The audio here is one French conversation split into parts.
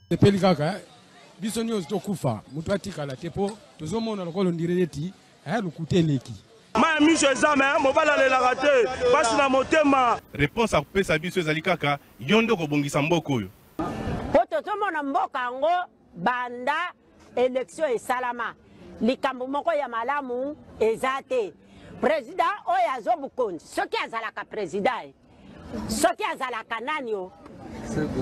Tepeli kaka biso nyonso tokufa mutu atikala tepo tozomona lokolo ndireleti lukuteleki ma miso ezame mobala lelaka te basi na motema. Réponse akopesa biso ezali kaka yo nde kobongisa mboka oyo po tozomona mboka yango banda élection esalama likambo moko ya malamu eza te. Président oyo azobukonzi soki azalaka président soki azalaka nani o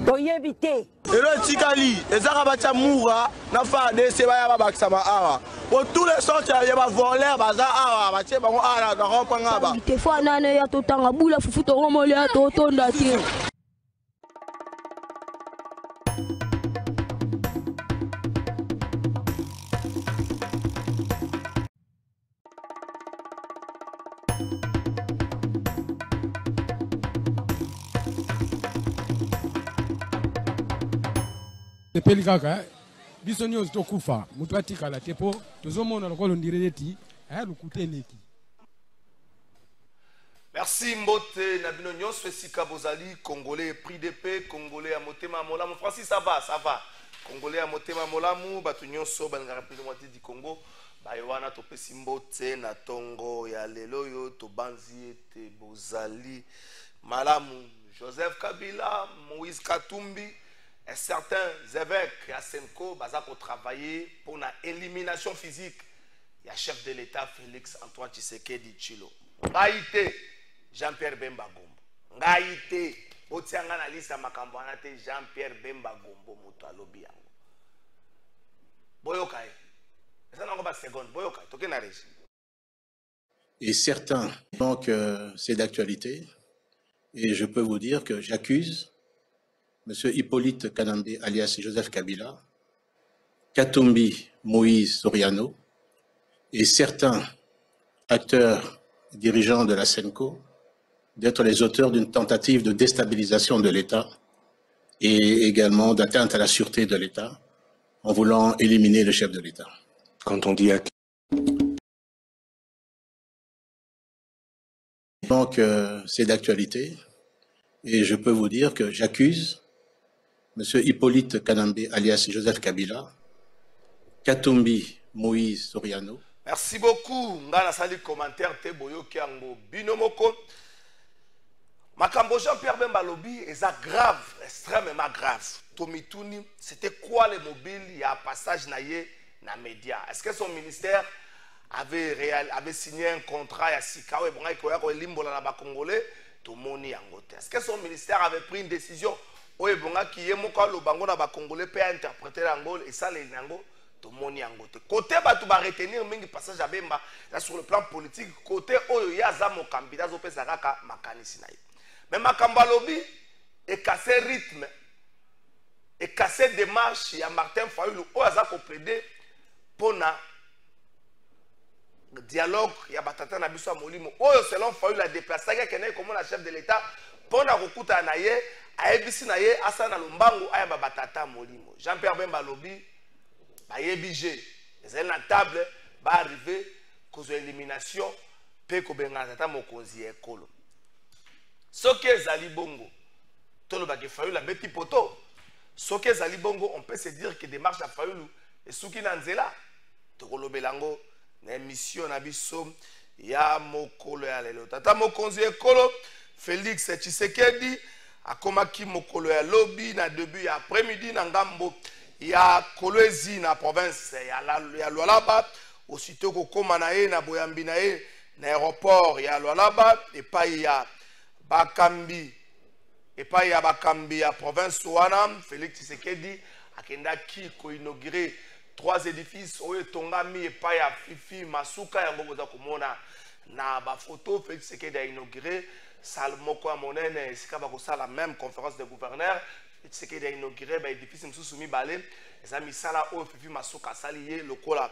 toyebi te. Elo tikali ezaka batia mura na FARDC baya babakisama awa pour tous les sortes ya ba voler baza awa batie bango ala na kopanga ba te fa nane ya totanga bula fufu to romole ya totonda te. Tepeli kaka biso nyonso tokufa mutu atikala tepo tozomona lokolo ndireleti lukuteleki. Merci Mbote Nabino nyonso esika bozali congolais prix de paix congolais à motema molamu. Francis ça va congolais à motema molamu batu nyonso balingaka pili moitié du Congo bayowana topesi Mbote na tongo ya lelo yo tobanzi ete bozali malamu. Joseph Kabila, Moïse Katumbi et certains évêques à Senko ont travaillé pour l'élimination physique. Il y a chef de l'État Félix Antoine Tshisekedi Tshilo. Ngaïté Jean-Pierre Bemba Gombo. Ngaïté Otianga na liste makambo anate Jean-Pierre Bemba Gombo moto alobi yango. Boyokai. Ça n'a pas seconde. Boyokai. Toke na régie. Et certains, donc c'est d'actualité. Et je peux vous dire que j'accuse M. Hippolyte Kanambe, alias Joseph Kabila, Katumbi Moïse Soriano et certains acteurs dirigeants de la Senko d'être les auteurs d'une tentative de déstabilisation de l'État et également d'atteinte à la sûreté de l'État en voulant éliminer le chef de l'État. Quand on dit donc c'est d'actualité et je peux vous dire que j'accuse M. Hippolyte Kanambe, alias Joseph Kabila, Katumbi Moïse Soriano. Merci beaucoup. Ngana sali commentaire te boyo kiango binomoko. Makambo Jean-Pierre Bemba Lobi est grave, extrêmement grave. Tomituni, c'était quoi le mobile? Il y a un passage naïe na média. Est-ce que son ministère avait signé un contrat à Sikawe Congolais? Est-ce que son ministère avait pris une décision? Oye bonga qui est moka lo bango na ba congolais peut interpréter l'angol et ça les nango to moni angote côté ba tu ba retenir mingi passage à Bemba là sur le plan politique côté oyo ya za mo candidat zo pesa kaka makanisi na ye mais makamba lobi et casser rythme et casser démarche ya Martin Fayulu oyo za ko plaider pona dialogue ya batata na biso molimo oyo selon Fayulu la déplacer kene comme la chef de l'état pona kokuta na ye aebisi na ye asana lombangu aya batata molimo Jean-Pierre Bemba Lobi ba yebije ezali na table ba arriver kozo élimination pe ko benga tata mokonzi ekolo soki ezali bongo tolo ba ke Fayulu beti poto soki ezali bongo on peut se dire que démarche ya Fayulu esuki na nzela to kolobelango na émission na biso ya mokolo ya lelo tata mokonzi ekolo Félix Tshisekedi akomaki mokolo ya lobi na début ya après-midi na ngambo ya Kolwezi na province ya Lualaba aussitôt kokoma na ye na boyambi na ye na aéroport ya Lualaba epai ya bakambi ya province wana Félix Tshisekedi akendaki ko inaugurer 3 édifices oyo tongami epai ya Fifi Masuka yango boza komona na ba photo Félix Tshisekedi a inauguré Salmoko à Monene, c'est comme la même conférence de gouverneurs. C'est qu'il a inauguré l'édifice Moussumi Balé. Les amis, ça là, au Fifi Masuka, Salié, le Kola,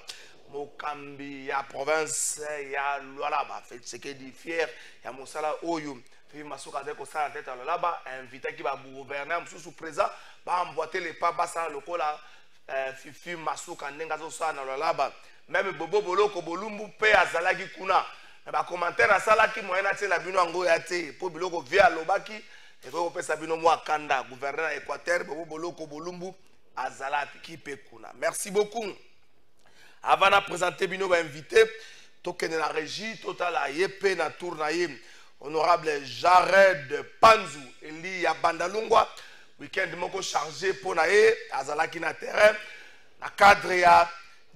Mokambi, ya province, ya Lualaba. C'est qu'il dit fier, ya Moussala, Oyum. Fifi Masuka, dès qu'on s'est en tête à Lualaba, invité qui va gouverner, sous présent, va emboîter les pas, ça, le Kola, Fifi Masuka, Nengazo, ça, dans Lualaba. Même Bobo Boloko, Bolumbu, Pe, Azalagi Kuna. Ba commentaire à sala qui moyen na bino ngo yate po biloko via lobaki et ko pesa bino mwa kanda gouverneur Équateur bo boloko bolumbu azala piki pekuna. Merci beaucoup. Avant de présenter Bino va inviter tokene la régie total a yepé na tour na ye honorable Jared Panzou eli ya Bandalungwa week-end moko chargé pour na ye azala ki na terrain na cadre ya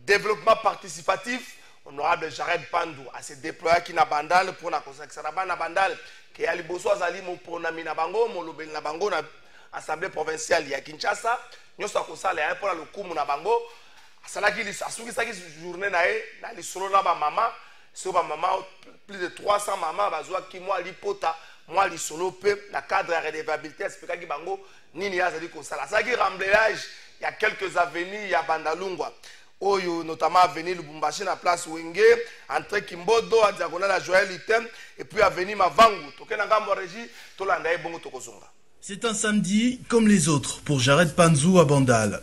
développement participatif honorable Jared Panzou a se déployer ki na Bandal pour na consacrer na Bandal ke ali boso azali mo pronami na bango mo lobeli na bango na assemblée provinciale ya Kinshasa nyoso akosala ya pour la lokumu na bango. Salaki journée na lisolo na ba mama so ba mama plus de 300 maman bazwa ki moi lipota moi lisolo pe na cadre de redevabilité expliquer ki bango nini yazali ko sala salaki remblage il y a quelques avenues ya Bandalungwa oyo notamment avenue Lubumbashi na place Wenge entre Kimbodo à diagonale à Joël Item et puis avenue Mavangu tokena ngambo régie to landa e bongo tokozonga. C'est un samedi comme les autres pour Jared Panzou à Bandal.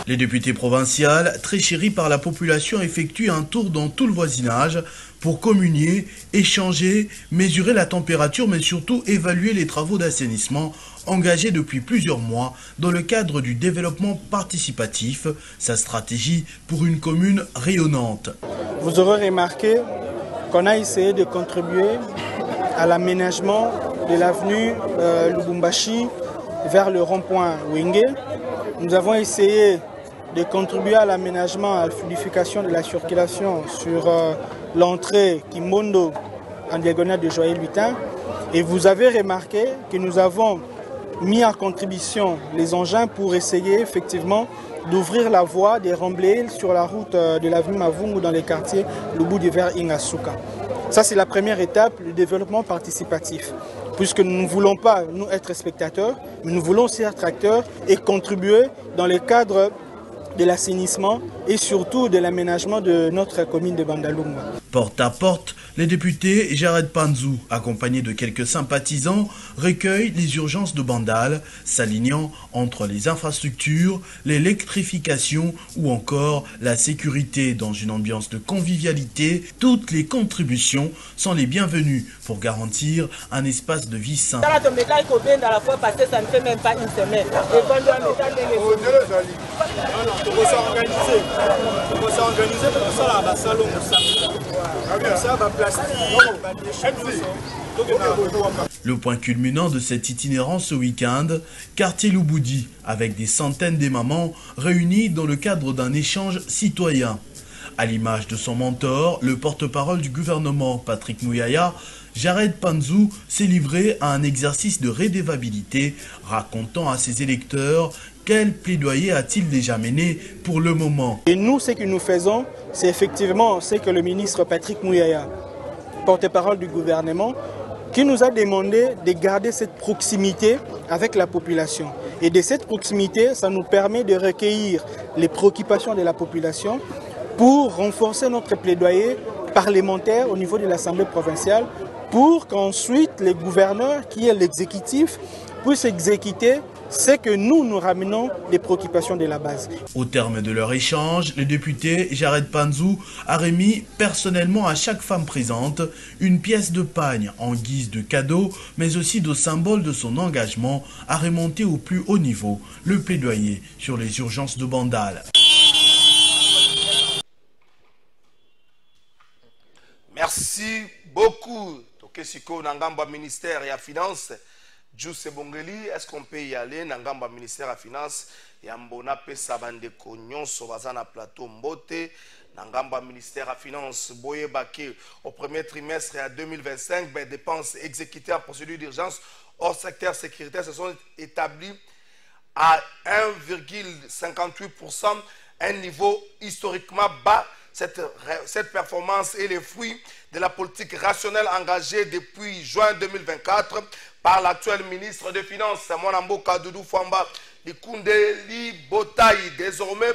Les députés provinciales, très chéris par la population, effectuent un tour dans tout le voisinage pour communier, échanger, mesurer la température, mais surtout évaluer les travaux d'assainissement engagés depuis plusieurs mois dans le cadre du développement participatif, sa stratégie pour une commune rayonnante. Vous aurez remarqué qu'on a essayé de contribuer à l'aménagement de l'avenue Lubumbashi vers le rond-point Wenge. Nous avons essayé de contribuer à l'aménagement, à la fluidification de la circulation sur l'entrée Kimondo en diagonale de Joël Lutin. Et vous avez remarqué que nous avons mis en contribution les engins pour essayer effectivement d'ouvrir la voie des remblais sur la route de l'avenue Mavungu dans les quartiers Lubu du vers Ingasuka. Ça, c'est la première étape du développement participatif, puisque nous ne voulons pas nous être spectateurs, mais nous voulons aussi être acteurs et contribuer dans le cadre de l'assainissement et surtout de l'aménagement de notre commune de Bandalungwa. Porte à porte, les députés Jared Panzou, accompagnés de quelques sympathisants, recueillent les urgences de Bandal, s'alignant entre les infrastructures, l'électrification ou encore la sécurité dans une ambiance de convivialité. Toutes les contributions sont les bienvenues pour garantir un espace de vie sain. Ça ne fait même pas une semaine. Le point culminant de cette itinérance ce week-end, quartier Lubudi, avec des centaines de mamans réunies dans le cadre d'un échange citoyen. À l'image de son mentor, le porte-parole du gouvernement, Patrick Mouyaya, Jared Panzou s'est livré à un exercice de redevabilité, racontant à ses électeurs quel plaidoyer a-t-il déjà mené pour le moment. Et nous, ce que nous faisons, c'est effectivement ce que le ministre Patrick Mouyaya, porte-parole du gouvernement, qui nous a demandé de garder cette proximité avec la population. Et de cette proximité, ça nous permet de recueillir les préoccupations de la population pour renforcer notre plaidoyer parlementaire au niveau de l'Assemblée provinciale pour qu'ensuite les gouverneurs, qui est l'exécutif, puissent exécuter ce que nous ramenons des préoccupations de la base. Au terme de leur échange, le député Jared Panzou a remis personnellement à chaque femme présente une pièce de pagne en guise de cadeau, mais aussi de symbole de son engagement à remonter au plus haut niveau le plaidoyer sur les urgences de Bandal. Merci beaucoup. Tokesiko Nangamba ministère et la finance. Jus Bongeli, est-ce qu'on peut y aller? Nangamba ministère de la finance. Yambona pesa bande konyon sobazana plateau mbote. Nangamba ministère de la finance. Boye Baké au premier trimestre à 2025, ben, dépenses exécutées en procédure d'urgence hors secteur sécuritaire se sont établies à 1,58%, un niveau historiquement bas. Cette performance est le fruit de la politique rationnelle engagée depuis juin 2024 par l'actuel ministre des Finances, Mwanambo Kadoudou Famba Likundeli Botaï. Désormais,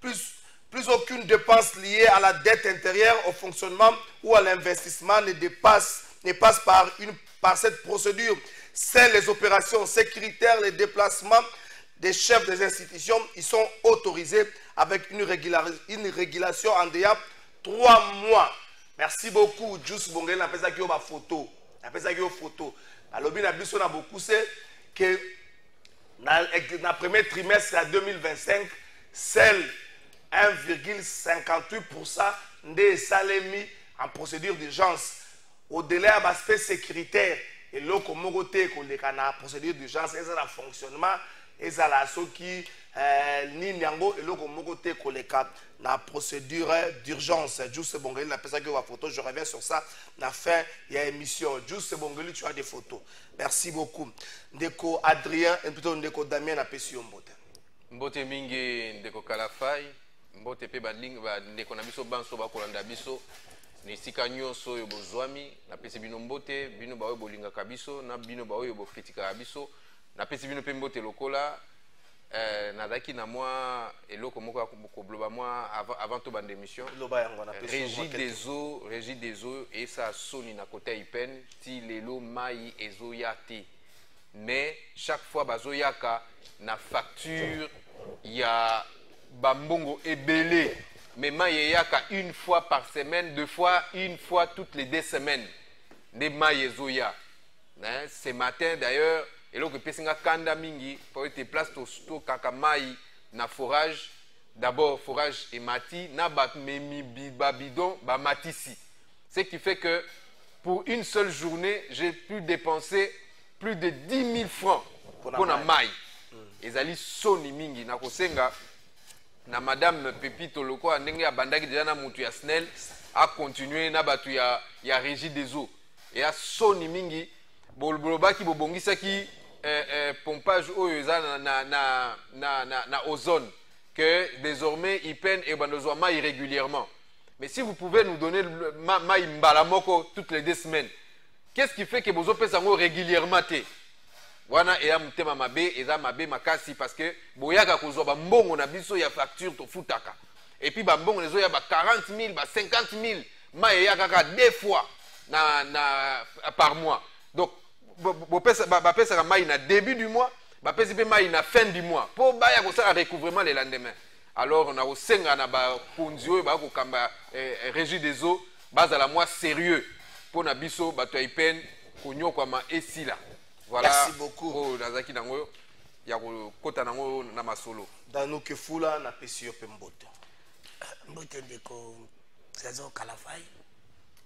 plus aucune dépense liée à la dette intérieure, au fonctionnement ou à l'investissement ne passe par cette procédure. C'est les opérations sécuritaires, les déplacements des chefs des institutions, ils sont autorisés avec une régulation en déjà 3 mois. Merci beaucoup. Juice Bongeli n'a pas ça qui a photo. N'a pas ça qui a photo. Alors bien biso na beaucoup c'est que dans le premier trimestre à 2025, seul 1,58% des salemi en procédure d'urgence. Au-delà de l'aspect sécuritaire, et là, comme on a la procédure d'urgence, et ça le fonctionnement, et ça la ce qui ni nyango, et là, comme on a la procédure d'urgence. Juste Bongeli, la personne qui a la photo, je reviens sur ça. La fin, il y a émission. Juste Bongeli, tu as des photos. Merci beaucoup. Ndeko Adrien, et plutôt Ndeko Damien, la personne Mbote. Mbote mingi Ndeko Kalafai, Mbote pe badling, Ndeko Nabiso Banso, Bakolanda Biso. Ni sika nyonso oyo bozwami napesi bino mbote bino baoyo bolingaka biso na bino baoyo bokritikaka biso napesi bino mpe mbote lokola nazalaki na mwa eloko moko kobloba mwa avant to bande émission régie des eaux esa soni na kota ipen ti lelo mai ezoya te mais chaque fois bazoyaka na facture ya bambongo ebele. Mais maïeyaka une fois par semaine, deux fois, une fois toutes les 2 semaines. Des maïezoya. Ce matin d'ailleurs, et là que pesinga kanda mingi pour être place to kaka maï na forage. D'abord forage et mati na bat memi bidon ba matisi. Ce qui fait que pour une seule journée, j'ai pu dépenser plus de 10 000 francs pour la maï. Et zali soni mingi na kosenga. Na madame Pepito Loko a ndenge ya bandaki déjà na mutu ya SNEL a continuer na batu ya régie des eaux et a soni mingi bolobaki bobongisaki pompage oyo eza na ozone que désormais ils peinent et bandozwa mai régulièrement. Mais si vous pouvez nous donner mai mbala moko toutes les 2 semaines, qu'est-ce qui fait que bozo pesa ngo régulièrement te? Wana ea mutema mabe eza mabe makasi parce que boyaka kozwa ba mbongo na biso ya facture to futaka et puis ba mbongo nezo ya ba 40 000 ba 50 000 ma ya kaka 2 fois par mois. Donc ba pesa mai na début du mois ba pesa pe mai na fin du mois pour ba ya ko ça recouvrement le lendemain. Alors on a osenga na ba kunzio ba ko kamba régie des eaux bazala moi sérieux pour na biso ba to ipen konyo kwa ma esila. Voilà. Merci beaucoup. Nazaki nango ya kota nango na masolo. Dano ke fula na pesio pe mbote. Mbote ndeko saison Kalafai.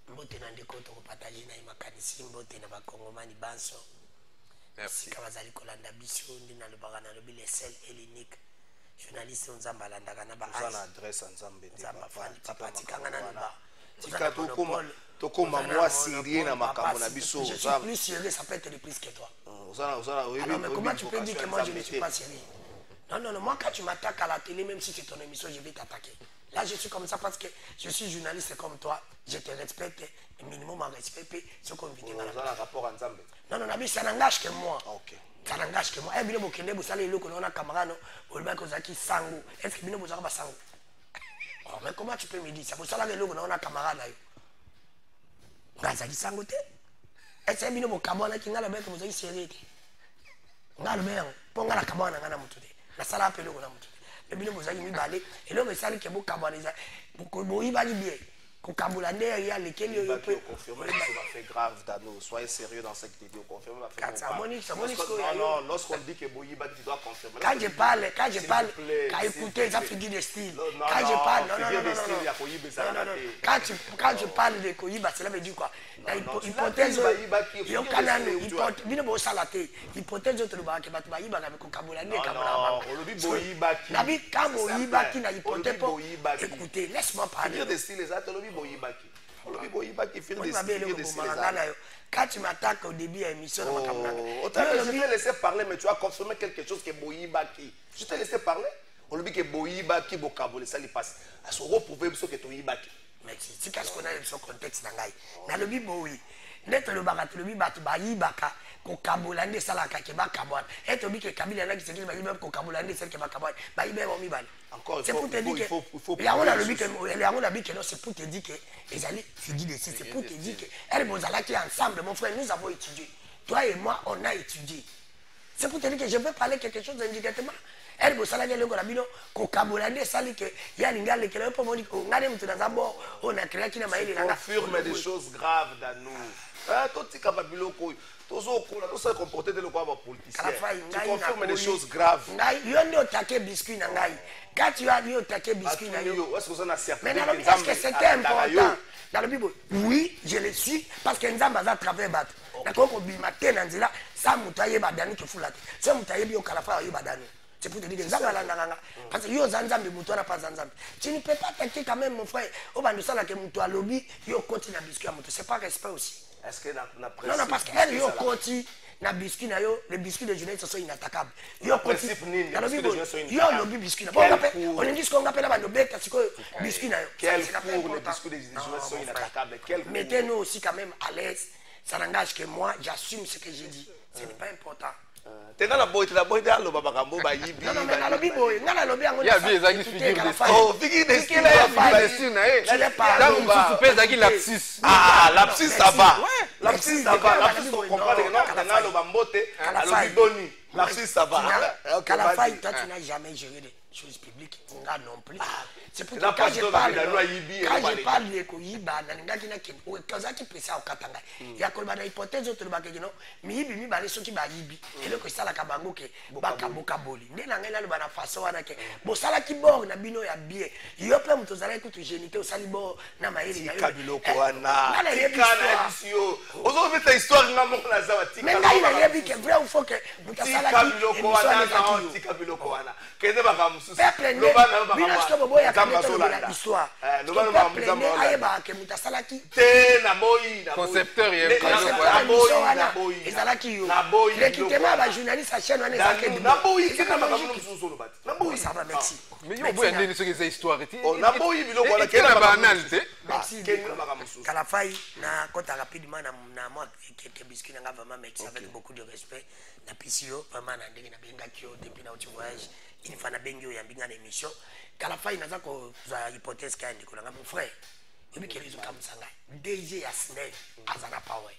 Mbote na ndeko to partager na makanisi mbote na bakongomani banso. Merci. Kama zali kolanda biso ndina le bagana le bile sel et l'unique. Journaliste nzamba landa kana ba. Sana adresse nzambe te. Nzamba fani tipati kangana ba. Tika tokoma moi sérieux na makambo na biso. Je suis plus sérieux, ça peut être plus que toi. Alors, mais comment tu peux dire que moi je ne suis pas sérieux? Non, moi quand tu m'attaques à la télé, même si c'est ton émission, je vais t'attaquer. Là, je suis comme ça parce que je suis journaliste comme toi, je te respecte, et minimum en respect, ce qu'on vit dans la rapport en Zambie. Non, ça n'engage que moi. Ça n'engage que moi. Eh bien, vous savez, on a camarade, on a Kozaki Sango. Est-ce que vous avez Sango? Mais comment tu peux me dire ça? Vous savez, on a camarade. Kozaki Sango. Est-ce que vous avez qui n'a le mec que vous avez serré? Nga le mec, pour nga la cabane nga na mutude. La sala appelé nga na mutude. Le bino vous avez mis balé et là mais ça que vous cabane ça. Pour vous y bali bien. Ko kabulande ya lequel yo peut confirmer que ça va faire grave Dano. Soyez sérieux dans cette vidéo. Confirmez la fait. Non, lorsqu'on dit que Boyiba tu dois confirmer. Quand je parle, quand écoutez ça figure de style. Quand je parle, non. Quand je parle de Koyiba, cela veut dire quoi? Hypothèse yo kananu hypothèse bino bo salate hypothèse autre ba ke batu bayiba na ko kabulande kamana ba olobi Boyiba ki na bi kamo yiba ki na hypothèse pour écoutez laisse-moi parler figure de style exact olobi Boyiba ki figure de style quand tu m'attaques au début à l'émission je t'ai laissé parler mais tu as confirmé quelque chose que Boyiba ki je t'ai laissé parler olobi que Boyiba ki bo kabule ça lui passe à ce reprouver biso que Boyiba ki. Mais si qu'est-ce qu'on a dans son contexte nangai na lobi boyi net le bagatu lobi batu bayibaka ko kabulande salaka ke ba kabwan et obi ke kabila na kisekili bayiba ko kabulande sel ke ba kabwan bayiba bo mi bale encore c'est pour te dire que il y a on a lobi que on a dit que non c'est pour te dire que les alliés figure de c'est pour te dire que elle bozala qui ensemble mon frère nous avons étudié toi et moi on a étudié c'est pour te dire que je veux parler quelque chose indirectement elle bosala ke lengo na bino ko kabola nde sali ke ya linga le kele po moni ko ngane mtu na zambo on a créé kina maili na confirme des choses graves dans nous to tika ba biloko tozo kola to se comporter de le quoi politicien tu confirmes des choses graves ngai yo ndio take biscuit na ngai quand tu as dit take biscuit na yo est-ce que ça na certain mais est-ce que c'était important dans le Bible oui je le suis parce que nzamba za travers bat na ko bima te na nzila sa mutaye badani ke fulate so mutaye bi okalafa yo badani c'est pour te dire nzamba la nganga parce que yo zanzambe muto na pas zanzambe tu ne peux pas t'inquiéter quand même mon frère au bandu sala ke muto alobi yo continue na biscuit à muto c'est pas respect aussi est-ce que na non parce que elle yo continue na biscuit na yo les biscuits de jeunesse sont inattaquables yo principe nini na lobi yo lobi biscuit na on dit qu'on appelle ba nobeta siko biscuit na yo quel pour les biscuits de jeunesse sont inattaquables quel mettez-nous aussi quand même à l'aise ça n'engage que moi j'assume ce que j'ai dit ce n'est pas important tena la boy alo baba kambo ba yibi non mais na lobi boy ngana lobi yango ya bi ezaki figure de oh figure de style na dans mususu pe ezaki lapsus lapsus ça va lapsus ça va lapsus on comprend que non kana lo bambote alobi boni lapsus ça va à la fin toi tu n'as jamais géré des choses publiques nga non plus c'est pour quand je parle de koyiba na ngaki na ke kazaki pesa okatanga ya kolba na hypothèse autre ba ke no miyibi mi bale soki ba yibi ele ko sala ka bango ke bakaboka boli nde na ngela lo bana faso wana ke bo sala ki bor na bino ya bien yo pe muto zala ku tu génité o sali bo na maeli na yo kabiloko wana kana lisio ozo veta histoire ngamo na zawa tika mais ngai na yebi ke vrai ou faux que muto sala ki kabiloko wana na tika biloko wana kende baka mususu lo bana baka bino sto bobo ya la histoire lo bana ba muzamba ayeba ke muto sala ki te na boyi na concepteur ye na boyi ezala ki yo l'équipement ba journaliste à chaîne wana ezaka na boyi kina baka mususu no bati na boyi ça va merci mais yo boya ndeni soki za histoire ti na boyi biloko wana kena banalité merci Kalafai na kota rapidement na moi que biscuit nga vraiment merci avec beaucoup de respect na pisio vraiment na ndenge na benga kio depuis na voyage il faut na bengi yo yambinga na émission Kalafai naza ko za hypothèse ka ndiko nga mon frère obi kelezo kamsanga DG ya SNEL azana power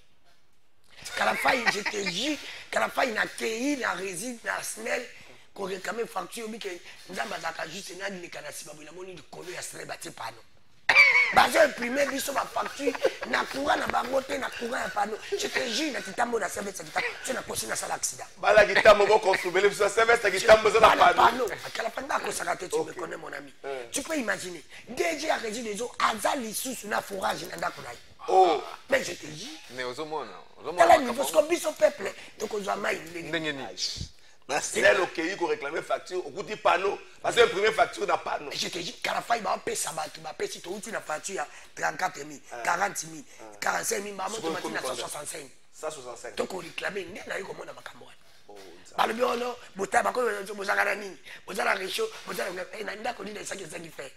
Kalafai je te jure Kalafai na TI na réside na SNEL ko réclamer facture obi ke nzamba zaka juste na ni kana sibabu na moni dikolo ya SNEL bati pano bazo imprimer biso ba facture na courant na bango te na courant ya pano je te jure na kitambo na service ya kitambo c'est na kosi na sala accident bala kitambo ko confirmer biso service ya kitambo za na pano akala panda ko sakate tu me connais mon ami tu peux imaginer DG a réside les autres azali sous na fourrage na ndako nayi oh mais je te dis mais ozomona la niveau ko biso peuple donc on doit mai ndenge ni na SNEL okei ko réclamer facture okuti panneau parce que premier facture na panneau je te dis Kalafai ba pesa ba tu ba pesi to uti na facture ya 34000 40000 45000 ba moto matina 165 donc on réclamer nde na yiko mona makambo wana balobi ono bota ba ko bozanga nini bozala réchaud bozala na ndako nini esaki ezangi faire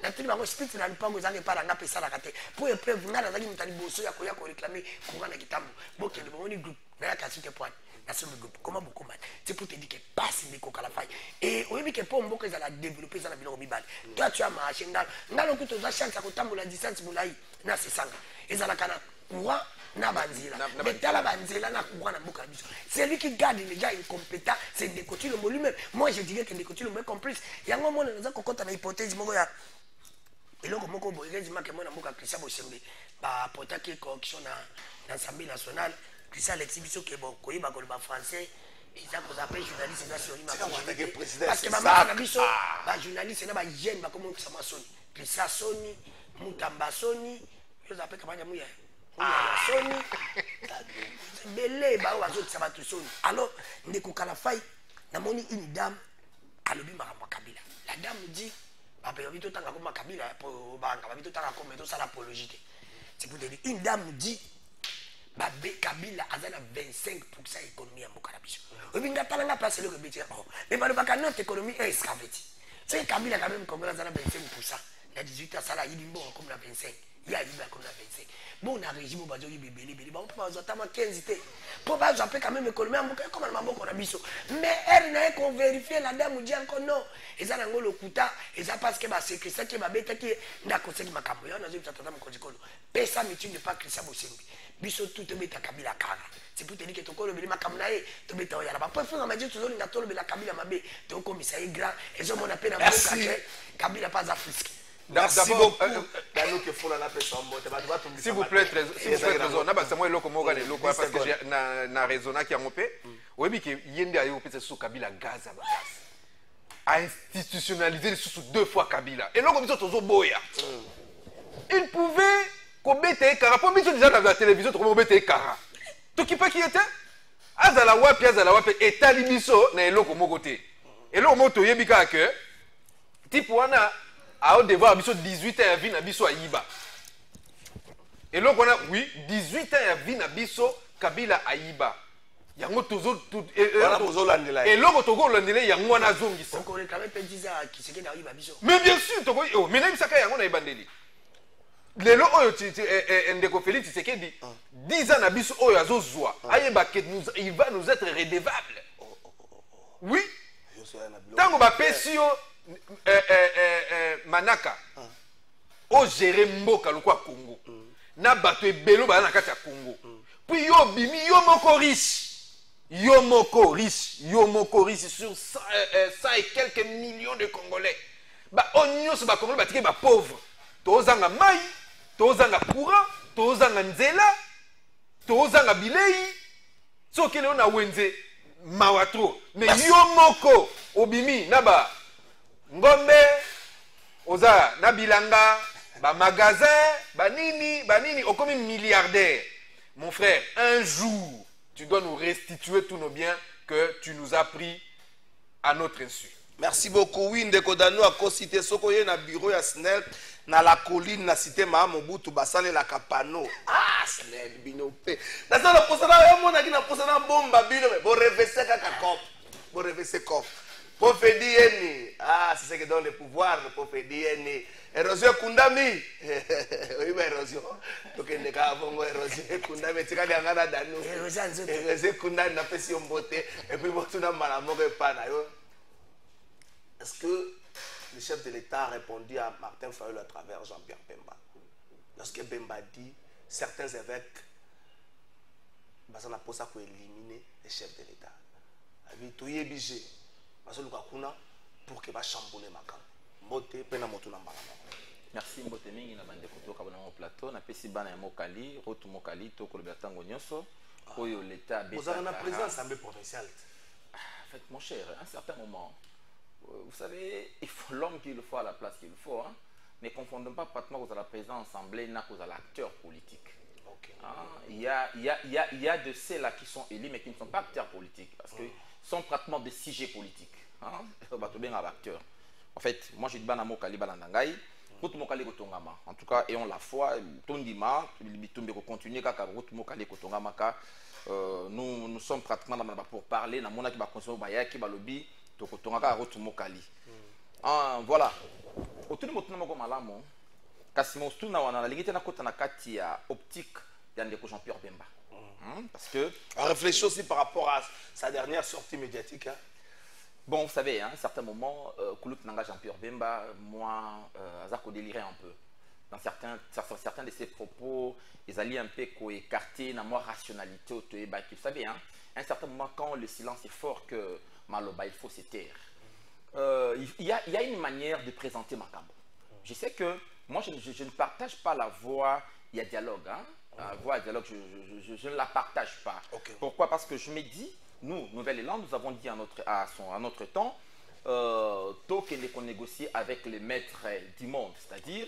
na tuli bango spirit na lupango ezangi para nga pesa la kate pour épreuve nga na zangi mutali boso ya koya ko réclamer courant na kitambo bokende boni groupe na ya kasite point comment beaucoup mal c'est pour te dire que passe les Kalafai et oui que pour mboka za la développer ça na biloko mibale toi tu as marché ngalo kuto za chance ko tambola distance mulai na sesanga ezala kana courant na banzila mais tala banzila na courant na mboka biso c'est lui qui garde déjà incompétent c'est des côtés le lui-même moi je dirais que des côtés le même complice yango mona za kokota na hypothèse moko ya eloko moko bo heureusement que mona mboka Christian Bosembe ba potaki correction na l'Assemblée nationale Christian l'exhibition que bon koyiba ko ba français ils a qu'on appelle journaliste national parce que maman na biso ba journaliste na ba jeune ba comme ça masoni Christian Soni Mutamba Soni yo appelle kamanya muya Soni belé ba wazo tsaba tu Soni alors ndeko Kalafai na moni une dame alobi makambo Kabila la dame dit ba pe vito tanga ko Kabila po banga ba vito tanga ko meto sala apologie c'est pour dire une dame dit Babé Kabila a 25% économie à Mokarabiso. On vient de la place le bétier. Mais par le notre économie est esclavée. C'est Kabila quand même Congrès à 25%. La 18 à Salah, il est bon comme la 25. Il y a eu comme la 25. bon na régime bazo yi bébé bébé bon pas bazo tama 15 té pour bazo après quand même économie amboka comme na maboko na biso mais elle n'a qu'on vérifier la dame dit encore non eza nango lokuta eza parce que ba sécurité qui ba beta qui ndako seki makambo yo na zo tata mkonjikolo pesa mitu de pas Christian Bosembi biso tout beta kabila kara c'est pour te dire que tokolo beli makambo na ye to beta ya ba pour faire ma dit toujours nga tolo bela kabila mabe to komisa ye grand ezo mona pe na boka kabila pas afrique. Merci beaucoup. S'il vous plaît, trésor. Na basa moi eloko moga eloko parce que j'ai na raisonna qui a ngopé. Oyebi ke yende ayo pe sous Kabila Gaza bagas. A institutionnaliser sous 2 fois Kabila. Et loko biso tozo boya. Il pouvait kobete kara po biso déjà dans la télévision to kobete kara. To qui pas qui était azala wapi etali biso na eloko moko te. Eloko moto yebi ka que type wana a devoir biso 18 ans à vie na biso ayiba. Et là on a oui 18 ans à vie na biso Kabila ayiba. Yango tozo et là togo landela yango wana zongisa. On est quand même 10 ans qui c'est que ayiba biso. Mais bien sûr togo oh mais même saka yango na ibandeli. Lelo oyo ndeko Félix Tshisekedi 10 ans na biso oyo azozwa ayeba que il va nous être redevable. Oui. Tango ba pesio Manaka o gérer mboka lokwa Congo na bato ebelo ba na kati ya Congo puis yo bimi yo moko riche sur 100 et quelques millions de Congolais ba onyoso ba Congolais batike ba pauvre tozanga mai tozanga courant tozanga nzela tozanga bilei soki leo na wenze mawatro mais yo moko obimi na ba ngombe oza na bilanga ba magasin banini okomi milliardaire. Mon frère, un jour tu dois nous restituer tous nos biens que tu nous as pris à notre insu. Merci beaucoup. Oui, ndeko dano a cité sokoye na bureau ya SNEL na la colline na cité Mobutu basale la kapano. Ah, SNEL binope. Na ça la posana yo mona ki na posana bomba bino mais bo revese kaka cop. Bo revese cop. Prophète Dieni. Ah, c'est ce qui donne le pouvoir, le prophète Dieni. Érosion Kundami. Oui, mais érosion. Donc, il n'y a pas d'érosion Kundami. Tu as dit que Danou. Érosion Kundami n'a pas si on beauté. Et puis, tu n'as pas la mauvaise panne. Est-ce que le chef de l'État a répondu à Martin Fayulu à travers Jean-Pierre Bemba? Lorsque Bemba dit certains évêques, ça n'a pas ça pour éliminer les chefs de l'État. Il dit, obligé. Pour que va chambouler ma cam. Mbote pena motu na mbala. Merci Mbote mingi na bande kutoka bana mo plateau na pesi bana ya Mokali, rotu Mokali to ko lebatango nyonso. Oyo l'état beta. Vous avez la présence assemblée provinciale. En fait mon cher, à un certain moment vous savez, il faut l'homme qu'il faut à la place qu'il faut hein. Ne confondons pas pratiquement que la présence assemblée n'a qu'aux l'acteur politique. Okay. Il y a de ceux-là qui sont élus mais qui ne sont pas acteurs politiques parce que sont pratiquement des sujets politiques. En fait, moi j'ai dit Banamo Kali Balandangai, route Mokali Kotongama. En tout cas, ayons la foi, Tondima, Bitumbe continuer kaka route Mokali Kotongama. Nous sommes pratiquement pour parler, na mona qui va consommer baya qui va lobby, to Kotongaka route Mokali. Voilà. Autour de mon nom malamo, Kasimo Stuna wana la ligite na kota na kati ya optique d'Andeko Jean-Pierre Bemba. Parce que réfléchis aussi par rapport à sa dernière sortie médiatique. Hein. Bon, vous savez, à un certain moment, Koulout Nanga Jean-Pierre Bemba, moi, Azako délirait un peu. Dans certains de ses propos, ils allaient un peu écarter la moi rationalité. Vous savez, hein, à un certain moment, quand le silence est fort que Maloba, il faut se taire. Il y a une manière de présenter Makambo. Je sais que moi, je ne partage pas la voix, il y a dialogue, hein. La voix dialogue, je ne la partage pas. Okay. Pourquoi? Parce que je me dis, nous, Nouvelle-Élan, nous avons dit à notre temps, qu'on négocie avec les maîtres du monde. C'est-à-dire,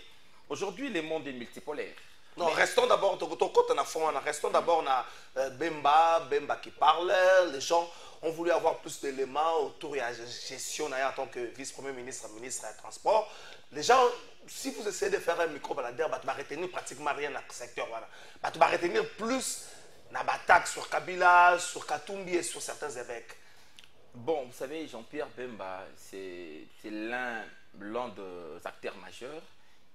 aujourd'hui, le monde est multipolaire. Non, mais restons d'abord, restons d'abord Bemba qui parle, les gens ont voulu avoir plus d'éléments autour de la gestion en tant que vice-premier ministre, ministre des Transports. Les gens, si vous essayez de faire un micro-baladeur, vous allez retenir pratiquement rien dans le secteur. Vous allez retenir plus d'attaques sur Kabila, sur Katumbi et sur certains évêques. Bon, vous savez, Jean-Pierre Bemba, c'est l'un des acteurs majeurs.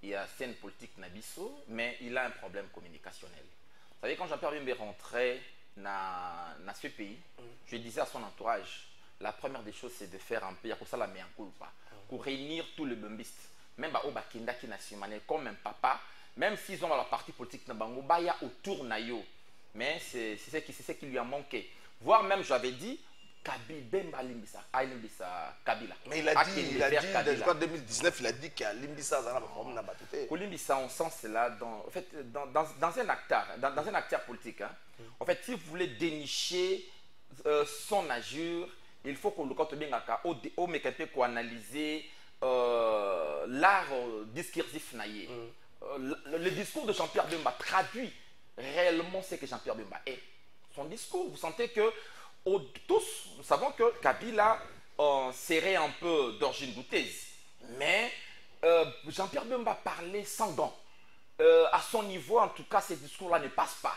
il y a scène politique Nabiso, mais il a un problème communicationnel. Vous savez, quand Jean-Pierre Bemba est rentré dans ce pays, je disais à son entourage, la première des choses, c'est de faire un peu, pour ça la mea culpa, pour réunir tous les bembistes, même au Bakinda qui national, comme un papa, même s'ils ont leur parti politique Nabango, il y a autour Nayo. Mais c'est ce qui lui a manqué. Voire même, j'avais dit, Bemba Limbisa, Kabila. Mais il a dit, en 2019, il a dit qu'il y a Limbisa, Limbisa, on sent cela dans un acteur politique. Hein. En fait, si vous voulez dénicher son agir, il faut qu'on le analyser l'art discursif. Le discours de Jean-Pierre Bemba traduit réellement ce que Jean-Pierre Bemba est. Son discours, vous sentez que tous, nous savons que Kabila serait un peu d'origine douteuse. Mais Jean-Pierre Bemba parlait sans dents. À son niveau, en tout cas, ces discours-là ne passent pas.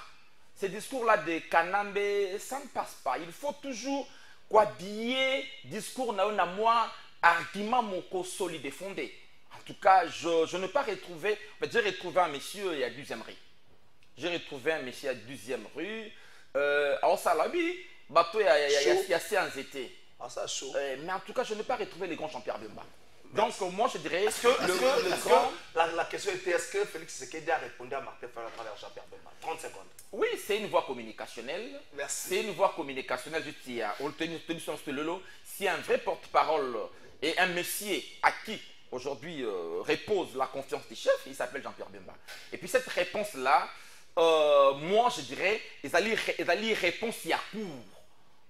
Ces discours-là de Kanambe, ça ne passe pas. Il faut toujours habiller discours na moi, argument moko solide et fondé. En tout cas, je n'ai pas retrouvé. En fait, j'ai retrouvé un monsieur à 12e rue. J'ai retrouvé un monsieur à 12e rue. À Salabi, il y a assez anxiété. Mais en tout cas, je n'ai pas retrouvé les grands Jean-Pierre Bemba. Donc, moi, je dirais la question était, est-ce que Félix Tshisekedi a répondu à Martin Fayulu à travers Jean-Pierre Bemba? 30 secondes. Oui, c'est une voie communicationnelle. Merci. C'est une voie communicationnelle. Si un vrai porte-parole et un monsieur à qui aujourd'hui repose la confiance du chef, il s'appelle Jean-Pierre Bemba. Et puis cette réponse-là, moi je dirais, ils allaient réponse y a court.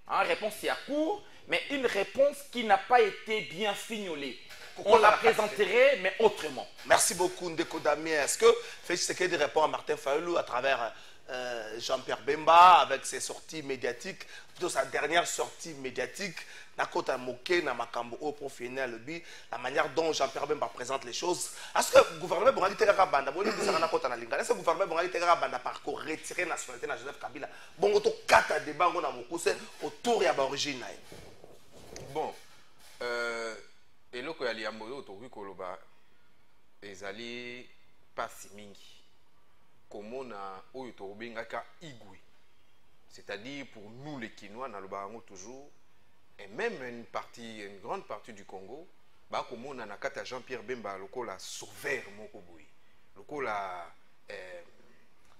Hein, réponse y a court, mais une réponse qui n'a pas été bien fignolée. On la présenterait, mais autrement. Merci beaucoup, Ndeko Damien. Est-ce que Félix Tshisekedi répond à Martin Fayulu à travers Jean-Pierre Bemba avec ses sorties médiatiques, plutôt sa dernière sortie médiatique, Nakota Moké, Namakambo, au professionnel, la manière dont Jean-Pierre Bemba présente les choses? Est-ce que le gouvernement Bongali Tegara Banda, est-ce que le gouvernement Bongali Tegara Banda par contre retirer la nationalité de Joseph Kabila? Bon, on a 4 débats autour de l'origine. Bon, et là, il y a un mot autour de Koloba, ezali pasi mingi. Comment on a igwe, c'est-à-dire pour nous les Kinois, dans le Barango toujours, et même une grande partie du Congo, bah comment on a nakata Jean-Pierre Bemba, le sauveur Mokoboui, le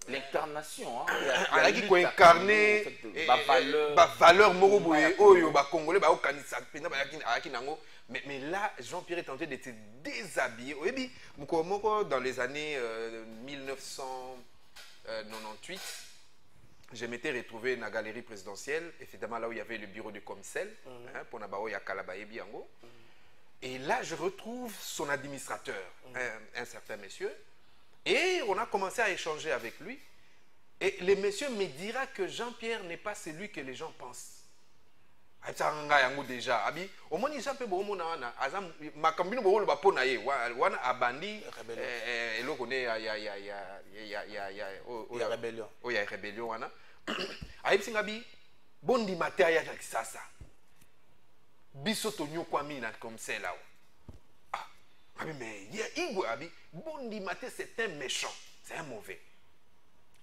l'incarnation, qui a incarné la valeur Mokoboui, oyo ba Congolais ba okanisa pena ba yakinango. Mais là, Jean-Pierre est tenté de se déshabiller. Oui, dans les années 1998, je m'étais retrouvé dans la galerie présidentielle, évidemment là où il y avait le bureau de commissaire, pour Nabao Yakalabaye Biango. Et là, je retrouve son administrateur, un certain monsieur, et on a commencé à échanger avec lui. Et le monsieur me dira que Jean-Pierre n'est pas celui que les gens pensent. Déjà abi au moins ils appellent beaucoup na azam makambino bolo ba pona ye wana abandi eloko ne ya rébellion o ya rébellion wana ayi singabi bondi matea ya kisasa biso to nyokwa mina comme c'est là ah abi mais ya igwe abi bondi matea c'est un méchant, c'est un mauvais.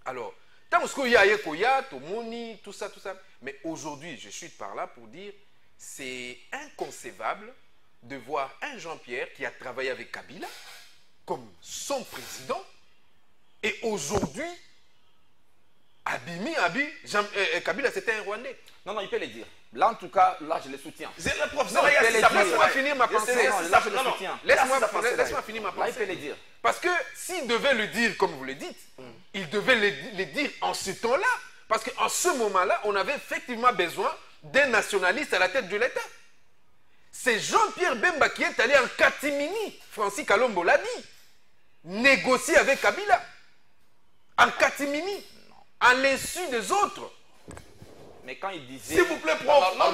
Alors tout ça. Mais aujourd'hui, je suis par là pour dire c'est inconcevable de voir un Jean-Pierre qui a travaillé avec Kabila comme son président et aujourd'hui, Kabila c'était un Rwandais. Non, il peut le dire. Là, en tout cas, là, je le soutiens. Laisse-moi finir ma pensée. Là, je le soutiens. Laisse-moi finir ma pensée. Là, il peut le dire. Parce que s'il devait le dire, comme vous le dites, il devait le dire en ce temps-là. Parce qu'en ce moment-là, on avait effectivement besoin d'un nationaliste à la tête de l'État. C'est Jean-Pierre Bemba qui est allé en catimini, Francis Kalombo l'a dit, négocier avec Kabila. En catimini, à l'insu des autres. Mais quand il disait... S'il vous plaît, prof. Non,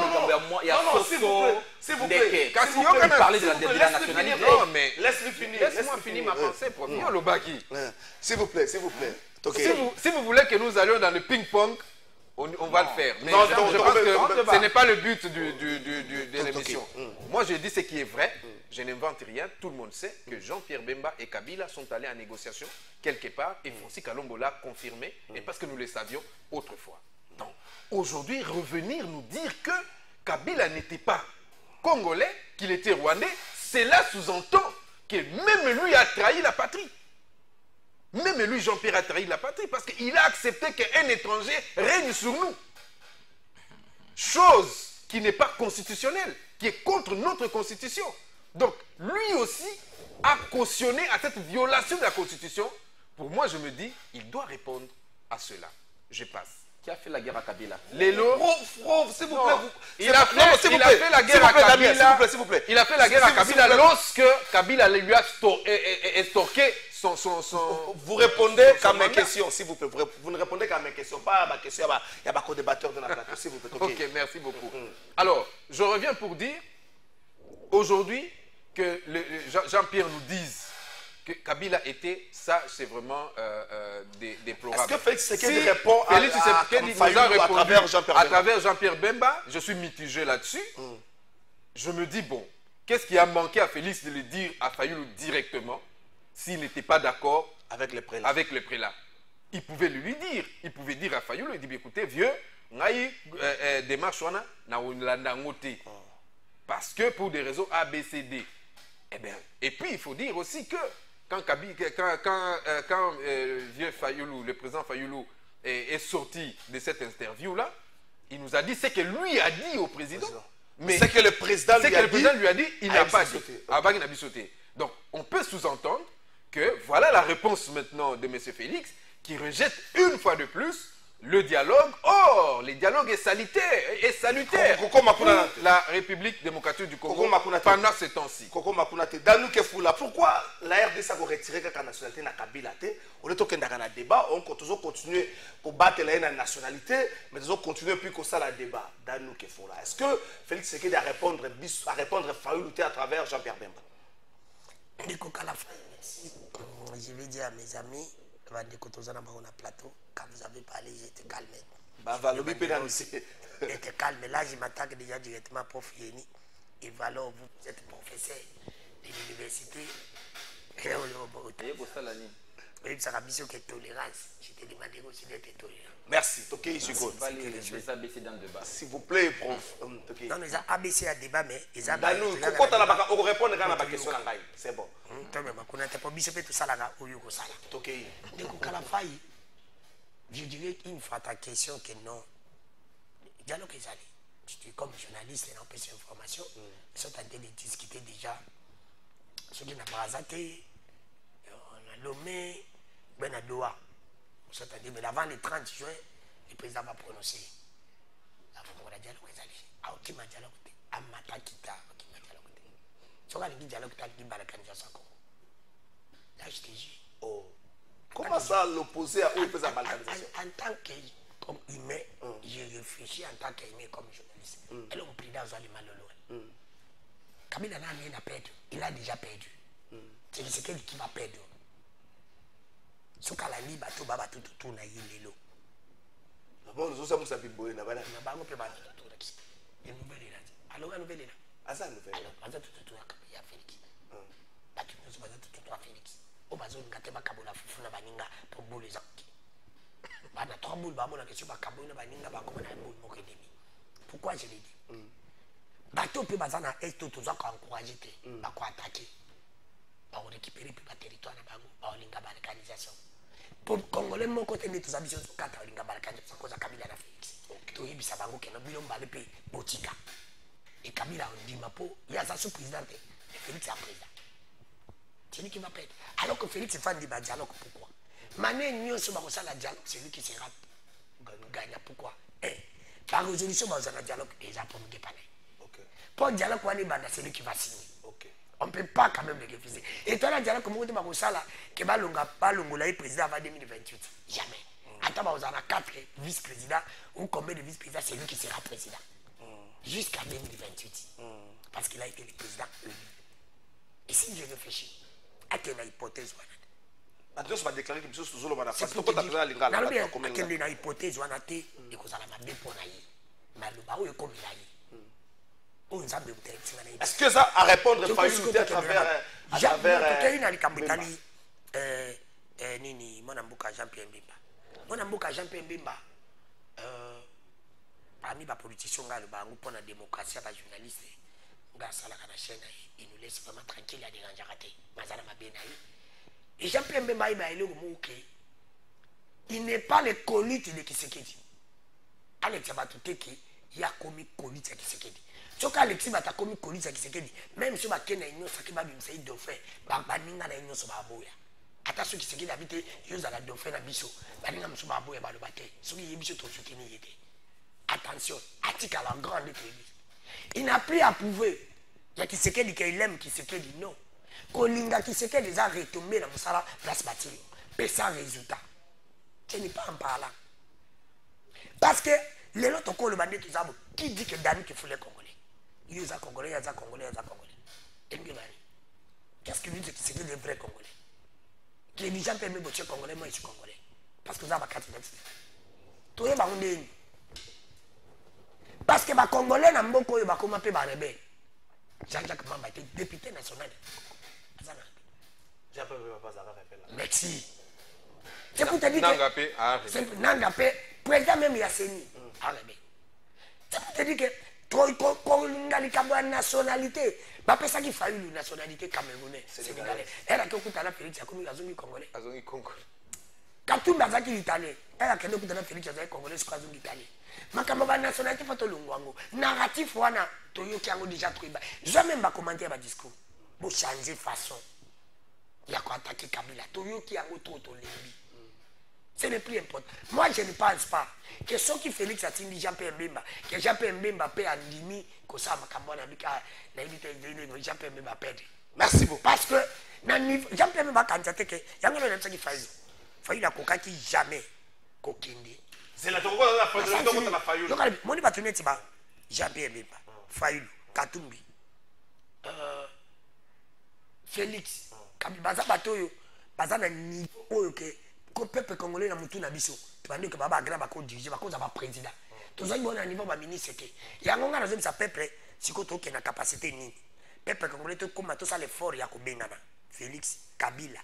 s'il vous plaît. Quand il parlait de la nationalité... Non, mais laisse-lui finir. Laisse-moi finir ma pensée, prof. S'il vous plaît. Si vous voulez que nous allions dans le ping-pong, on va le faire. Mais je pense que ce n'est pas le but de l'émission. Moi, je dis ce qui est vrai. je n'invente rien, tout le monde sait que Jean-Pierre Bemba et Kabila sont allés en négociation quelque part et Francis Kalombo l'a confirmé, et parce que nous le savions autrefois. Donc, aujourd'hui, revenir nous dire que Kabila n'était pas congolais, qu'il était rwandais, cela sous-entend que même lui a trahi la patrie. Même lui, Jean-Pierre, a trahi la patrie parce qu'il a accepté qu'un étranger règne sur nous. Chose qui n'est pas constitutionnelle, qui est contre notre constitution. Donc, lui aussi a cautionné à cette violation de la constitution. Pour moi, je me dis, il doit répondre à cela. Je passe. Qui a fait la guerre à Kabila? Lélo. S'il vous plaît. Il a fait la guerre à Kabila. S'il vous plaît. Il a fait la guerre à Kabila lorsque Kabila lui a estorqué son. Vous répondez qu'à mes questions, s'il vous plaît. Vous ne répondez qu'à mes questions, pas à ma question. Il y a pas co-débatteur dans la plateau, s'il vous plaît. Ok, merci beaucoup. Alors, je reviens pour dire, aujourd'hui, que Jean-Pierre nous dise que Kabila était, ça c'est vraiment déplorable. Est-ce que Félix Tshisekedi répond Félix Tshisekedi nous a répondu à travers Jean-Pierre Bemba? Je suis mitigé là-dessus. Je me dis, bon, qu'est-ce qui a manqué à Félix de le dire à Fayulu directement s'il n'était pas d'accord avec les prélats? Il pouvait lui dire, il pouvait dire à Fayulu, il dit, écoutez, vieux, ngai démarche na Olanda ngote. Parce que pour des raisons ABCD. Eh bien, et puis il faut dire aussi que quand vieux Fayulu, le président Fayulu est sorti de cette interview-là, il nous a dit ce que lui a dit au président. Mais c'est que le président lui a dit, il n'a pas dit. Donc, on peut sous-entendre que voilà la réponse maintenant de M. Félix qui rejette une fois de plus le dialogue. Or, le dialogue est salutaire pour la République démocratique du Congo pendant ce temps-ci. Koko Makunate, Danou Kefoula, pourquoi la RDC a retiré la nationalité na Kabila? On est au débat, on continue pour battre la nationalité, mais on continue plus que ça le débat. Danou Kefoula. Est-ce que Félix Tshisekedi a répondre Fayulu à travers Jean-Pierre Bemba? Je vais dire à mes amis, on a plateau, quand vous avez parlé, j'étais calme. J'étais calme. Là, je m'attaque déjà directement à Prof Yeni. Et voilà, vous êtes professeur de l'université. Oui, ça a besoin de tolérance. Je t'ai demandé aussi d'être tolérant. Merci. S'il vous plaît, prof. Non, mais ABC a débat, mais ils ont répondre à ma question. C'est bon. Je dirais une fois ta question que non. Dialogue est allé. Tu es comme journaliste et on peut ces informations. Ils sont en train de discuter déjà. Ce qui n'a pas zaté, on a Lomé, ben à Doha. On s'est dit, mais avant le 30 juin, le président va prononcer. La fois qu'on dialogue est allé. Ah, ok, ma dialogue, ah, ma takita, ok, ma dialogue. Si on a dit dialogue, tu as dit Balakandia Sako. Là, je te dis, oh. Comment ça l'opposer à où il fait sa balkanisation? En tant qu'humain, je réfléchis en tant qu'humain comme journaliste. Et là, on prie dans un malheureux. Kabila n'a rien à perdre. Il a déjà perdu. C'est quelqu'un qui va perdre. Ce qu'on a dit, bateau, bateau, tout, na yélo. Bon, nous sommes sapi boy, na bala. Na bango pe bateau, tout, tout. Une nouvelle là. Alors, une nouvelle là. Asa nouvelle. Alors, bateau, tout, il y a Félix. Bateau, nous bateau, tout, à Félix. Au bateau, nous gâtons ma kabola foufou na baninga pour bouler les anki. Bana trois boules, bah, mon question, ma kabola na baninga, bah, comment on a une boule, mon demi. Pourquoi je l'ai dit? Bateau peut baser dans l'Est, tout ça, encourager, bah, quoi attaquer. Bah, on récupère plus le territoire, bah, on linga balkanisation. Pour le Congolais, mon côté, nous avons besoin de 4 linga balkanisation, cause à Kabila na Félix. Tu es bisa bango, que nous voulons baler pe botika. Et Kabila, on dit, ma peau, il y a sa sous-présidente, et Félix est président. C'est lui qui va perdre. Alors que Félix est fan du dialogue, pourquoi? Mané, nous sommes la dialogue, c'est lui qui sera gagnant. Pourquoi? Par résolution, on a un dialogue déjà pour nous dépanner. Pour le dialogue, c'est lui qui va signer. On ne peut pas quand même le refuser. Et toi, le dialogue, comme on dit, que Balongola président avant 2028. Jamais. Attends, on a 4 vice-présidents, ou combien de vice-présidents, c'est lui qui sera président. Jusqu'à 2028. Parce qu'il a été le président élu. Et si je réfléchis, à quelle hypothèse maintenant, on va déclarer que M. Souzolo va faire. C'est pour dire, quelle hypothèse on a été, et qu'on a la pour naïe. Mais le baou est comme il a eu. Est-ce que ça a répondre Fayulu peut-être à travers nini mwana mboka Jean-Pierre Mbemba. Mwana mboka Jean-Pierre Mbemba parmi les politiciens nga le bango pour la démocratie à journaliste nga sala kana chaîne il nous laisse vraiment tranquille à déranger raté mazala mabena et Jean-Pierre Mbemba il est au il n'est pas le colite de Kisekedi. Alexis Batuteki il a commis colite à Kisekedi. Sauf qu'Alexis Bata commis colite à Kisekedi même si bakena ino sakiba bimsei dauphin baninga na ino so baboya. Attention qui s'est habité, ils ont la dauphin à biso. Attention, article à la grande télévision. Il n'a plus à prouver. Il y a qui s'est dit qu'il aime, qui s'est dit non. Kolinga qui s'est déjà retombé dans le salaire place bâtiment. Mais sans résultat. Ce n'est pas en parlant. Parce que les autres ont le bandit tout ça. Qui dit que Dani qui fout les Congolais? Il y a des Congolais, il y a des Congolais, il y a des Congolais. Qu'est-ce que lui dit que c'est des vrais Congolais? Les gens peuvent me botcher Congolais, moi je suis Congolais. Parce que vous avez 4 d'identité. Tout le monde est parce que les Congolais n'ont pas de comment payer les rebelles. Jean-Jacques Mamba était député national. Merci. C'est pour te dire que Nangapé, président même Yasseni, c'est pour te dire que la nationalité, c'est ça qu'il faille une nationalité camerounaise, sénégalais. Elle a tout à la Félix, comme Azongi Congolais. Katumba Zaki Italien, elle a tout à la Félix, Congolais, c'est Azongi Italien. Ma nationalité, faut le narratif, wana, Toyo qui a déjà trouvé. Jamais pas commenter ma discours. Pour changer de façon. Il y a quoi attaquer Kabila. Toyo qui a trop de l'ennemi. C'est le plus important. Moi, je ne pense pas que ceux qui Félix a dit Jean-Pierre Mbemba, que Jean-Pierre Mbemba paie en limi, que ça m'a camboné avec Jean-Pierre Mbemba perdre. Merci beaucoup. Parce que Jean-Pierre Mbemba candidaté que Yango le qui failli. Failli la coca qui jamais coquinde. C'est la togo la failli. Donc mon ni batune tiba Jean-Pierre Mbemba, failli Katumbi. Félix, Kabibaza batoyo, baza na niveau que le peuple congolais na mutu na biso tubandi que baba grand bako diriger bako za ba président tozali bona niveau ba ministre ke yango nga nazo bisa peuple siko to ke na capacité nini peuple congolais to comme to ça l'effort ya ko bengana Félix Kabila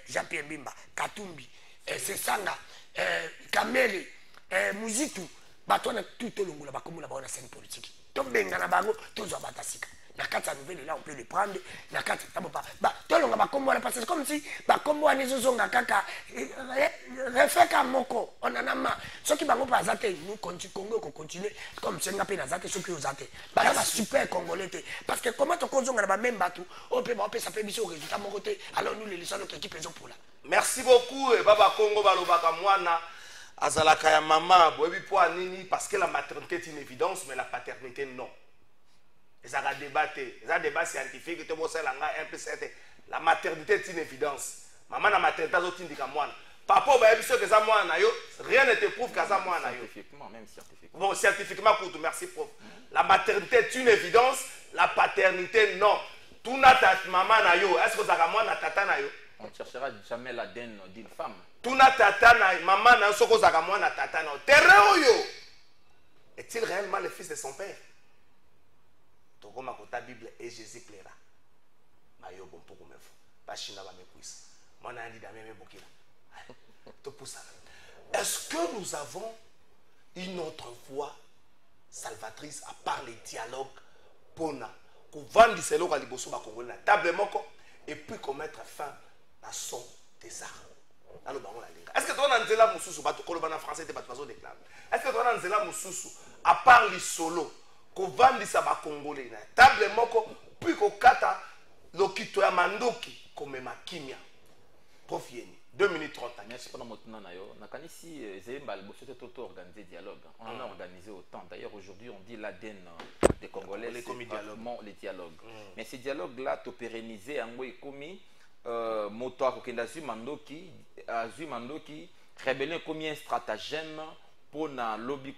Jean-Pierre Mbemba Katumbi Sesanga Kamere Muzitu bato na tout longola bakomola ba na scène politique to bengana bango to zo batasika la carte nouvelle là on peut le prendre la carte ba tolonga ba kombo parce que comme si ba kombo anizo zonga kaka refait comme moko on en a marre ceux qui bango pas zate nous continue Congo ko continuer comme c'est ngapé na zate ceux qui zate ba la super congolais parce que comment to konzonga ba même batou on peut ça peut biso résultat mon côté alors nous les laissons notre équipe ils ont pour là. Merci beaucoup et baba Congo balobaka mwana azalaka ya mama boyebi po nini parce que la maternité est une évidence mais la paternité non. Ça a débatté, ça a débat scientifique, la maternité est une évidence. Maman la maternité est une évidence. Papa, rien ne te prouve que ça moi. Scientifiquement, même scientifiquement. Bon, scientifiquement, merci prof. La maternité est une évidence, la paternité non. Tout notre maman est-ce que ça moi tata nayo? On ne cherchera jamais l'ADN d'une femme. Tout notre tata maman na soko za moi na tata nayo. Terre est-il réellement le fils de son père? Tokoma kota Bible et Jésus plaira. Mayo bon pour me fou. Pas china ba me puisse. Mon andi da même bokila. Tout pour ça. Est-ce que nous avons une autre voie salvatrice à part les dialogues pona ko vandi selo ka liboso ba Congolais na table moko et puis qu'on mettre fin à son désert. Allo bango la linga. Est-ce que toi na nzela mususu ba to koloba na français te ba to déclare. Est-ce que toi na nzela mususu à part les solo kovandisa ba Congolais na table moko puis ko kata lokito ya mandoki komema kimia prof yeni 2 minutes 30 merci pour notre nayo nakanisi zemba le bosso toto organiser dialogue on a organisé autant d'ailleurs aujourd'hui on dit l'ADN des Congolais les dialogues mais ces dialogues là to pérenniser en ngoy komi moto akokenda zu mandoki rébellion comme un stratagème pour na lobby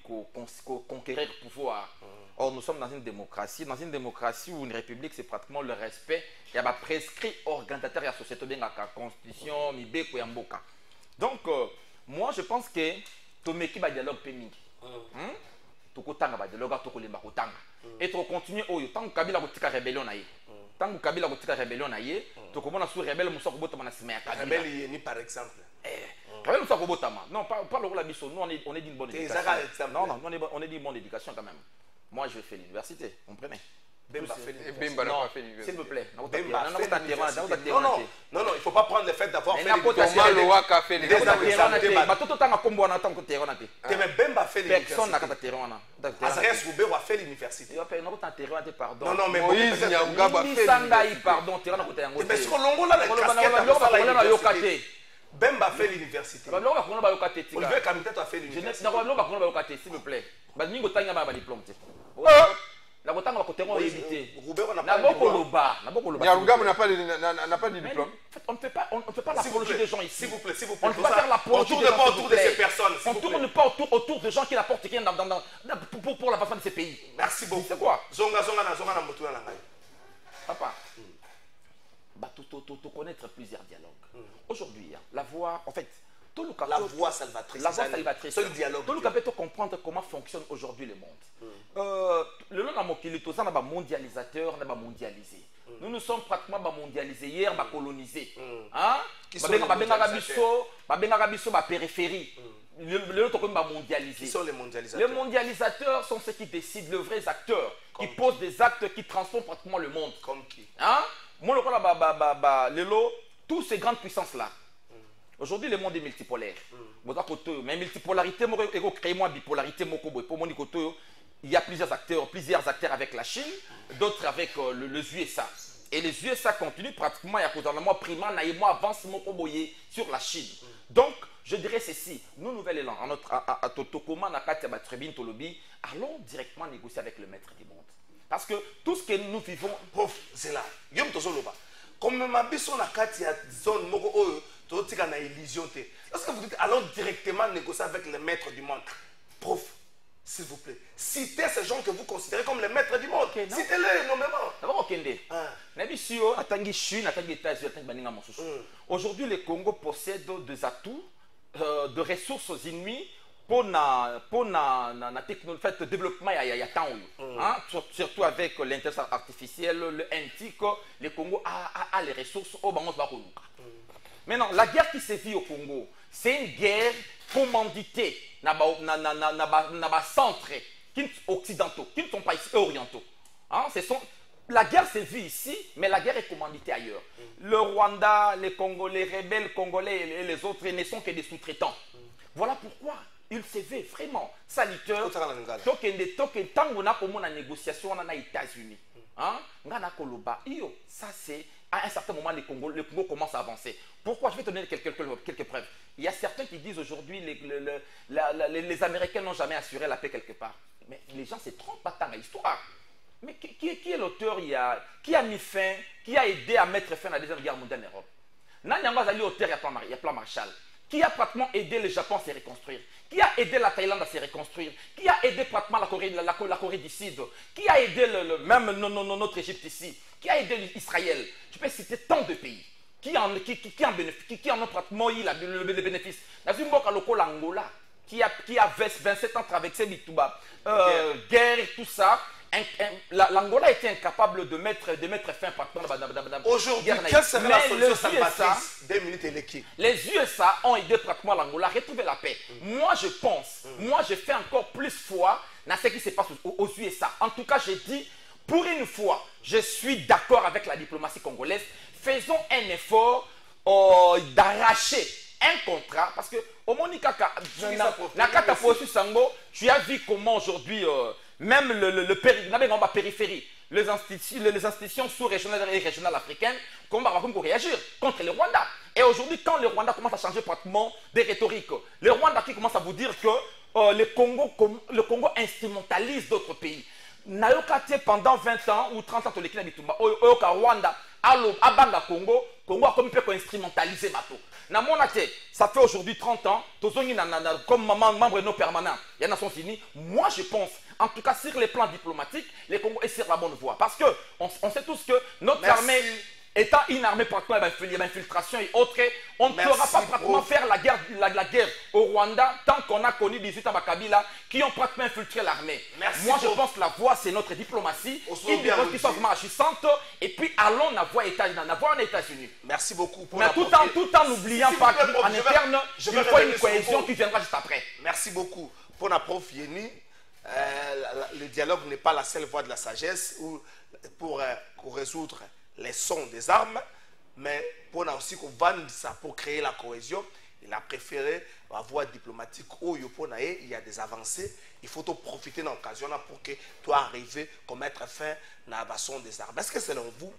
conquérir le pouvoir. Or, nous sommes dans une démocratie. Dans une démocratie ou une république, c'est pratiquement le respect. Il y a prescrit organisateur, il y a société, il y a la constitution, il y a mboka. Donc, moi, je pense que Tomeki va dialogue péming. tokotanga ba dialogue tokolemba kotanga et to continuer oyo tant que Kabila kotika rébellion na ye tant que Kabila kotika rébellion na ye tokomona sous rebelle musa kobotama na sima ya Kabila rebelle ni par exemple Kabila musa kobotama non pas le rôle biso nous on est d'une bonne éducation non on est d'une bonne éducation quand même moi je fais l'université comprenez Bemba fait l'université s'il vous plaît non, il ne faut pas prendre le fait d'avoir fait l'université. Bemba fait l'université. Azarias Roubero a fait l'université. Pardon. Non, mais Moïse Nyangaba fait l'université. Pardon, mais sur l'ongola, la casquette, Bemba fait l'université. Olivier Kamiteto a fait l'université. S'il vous plaît. La Botanga va côté moi éviter. n'a pas de diplôme. On ne fait pas l'apologie des gens ici. S'il vous plaît. On ne peut pas faire l'apologie des gens. Autour de ces personnes. On ne tourne pas autour de gens qui n'apportent rien pour l'avancement de ces pays. Merci beaucoup. C'est quoi? Papa. Connaître plusieurs dialogues. Aujourd'hui, la voix, en fait, la voix salvatrice. La voix salvatrice. Seul dialogue. Tout le monde peut comprendre comment fonctionne aujourd'hui le monde. Le nom de la on a mondialisateur, on a mondialisé. Nous sommes pratiquement mondialisés hier, colonisés. Qui sont les périphérie. Qui sont les mondialisateurs? Les mondialisateurs sont ceux qui décident, les vrais acteurs, qui posent des actes qui transforment pratiquement le monde. Comme qui? Tous ces grandes puissances-là. Aujourd'hui, le monde est multipolaire. Mais multipolarité, bipolarité, il y a plusieurs acteurs avec la Chine, d'autres avec les USA. Et les USA continuent pratiquement à gouvernement primaire, avance sur la Chine. Donc, je dirais ceci, nous, Nouvel Élan, à Totokoma, allons directement négocier avec le maître du monde. Parce que tout ce que nous vivons, c'est là. Comme ma biso na kati ya zone moko oyo totika na illusion te. Est-ce que vous dites allons directement négocier avec les maîtres du monde? Prof, s'il vous plaît, citez ces gens que vous considérez comme les maîtres du monde. Citez-les nommément. D'abord Okende. Nabisio atangi Chine, atangi États-Unis, atangi baninga mosusu. Aujourd'hui, le Congo possède des atouts de ressources inouïes pour le développement surtout avec l'intelligence artificielle, le NTIC, le Congo a les ressources au Bango. Maintenant, la guerre qui se vit au Congo, c'est une guerre commanditée dans les centres occidentaux, qui ne sont pas ici orientaux. La guerre se vit ici, mais la guerre est commanditée ailleurs. Le Rwanda, les Congolais, les rebelles congolais et les autres ne sont que des sous-traitants. Voilà pourquoi il se veut vraiment saliteur. Tant qu'on a comme une négociation aux États-Unis, ça c'est à un certain moment le Congo commence à avancer. Pourquoi? Je vais te donner quelques preuves. Il y a certains qui disent aujourd'hui les Américains n'ont jamais assuré la paix quelque part. Mais les gens se trompent pas tant à l'histoire. Mais qui est l'auteur qui a mis fin, qui a aidé à mettre fin à la Deuxième Guerre mondiale en Europe? Nanyanga Zali auteur, il y a plan Marshall. Qui a pratiquement aidé le Japon à se reconstruire? Qui a aidé la Thaïlande à se reconstruire? Qui a aidé pratiquement la Corée du Sud? Qui a aidé même notre Égypte ici? Qui a aidé Israël? Je peux citer tant de pays qui en ont pratiquement eu le bénéfice. Dans une boîte à l'Angola, qui a 27 ans traversé Bituba, guerre, tout ça. L'Angola était incapable de mettre fin pratiquement. Aujourd'hui, quelle serait la solution salvatrice? 2 minutes et l'équipe. Les USA ont aidé pratiquement l'Angola à retrouver la paix. Moi, je pense, moi, je fais encore plus foi dans ce qui se passe aux USA. En tout cas, je dis, pour une fois, je suis d'accord avec la diplomatie congolaise. Faisons un effort d'arracher un contrat. Parce que, au Monikaka, tu as vu comment aujourd'hui. Même la périphérie, les institutions sous-régionales et régionales africaines, comment réagir contre le Rwanda. Et aujourd'hui, quand le Rwanda commence à changer pratiquement des rhétoriques, le Rwanda qui commence à vous dire que le Congo instrumentalise d'autres pays. Pendant 20 ans ou 30 ans, au Rwanda, Abanga Congo a comme peu instrumentalisé bateau. Ça fait aujourd'hui 30 ans, comme membre non permanent, il y a Nations Unies. Moi, je pense, en tout cas sur les plans diplomatiques, le Congo est sur la bonne voie. Parce qu'on sait tous que notre armée. étant inarmé pratiquement, il y a l'infiltration et autres, on ne pourra pas pratiquement faire la guerre au Rwanda tant qu'on a connu 18 ans Kabila qui ont pratiquement infiltré l'armée. Moi, je pense que la voie, c'est notre diplomatie, une démarche qui soit vraiment agissante, et puis allons en avoir en États-Unis. Merci beaucoup. Mais tout en n'oubliant pas qu'en interne, il faut une cohésion qui viendra juste après. Merci beaucoup. Pour la prof Yeni, le dialogue n'est pas la seule voie de la sagesse pour résoudre les sons des armes, mais pour aussi qu'on vende ça pour créer la cohésion. Il a préféré la voie diplomatique où il y a des avancées. Il faut profiter de l'occasion pour que tu arrives à mettre fin à la son des armes. Est-ce que selon vous,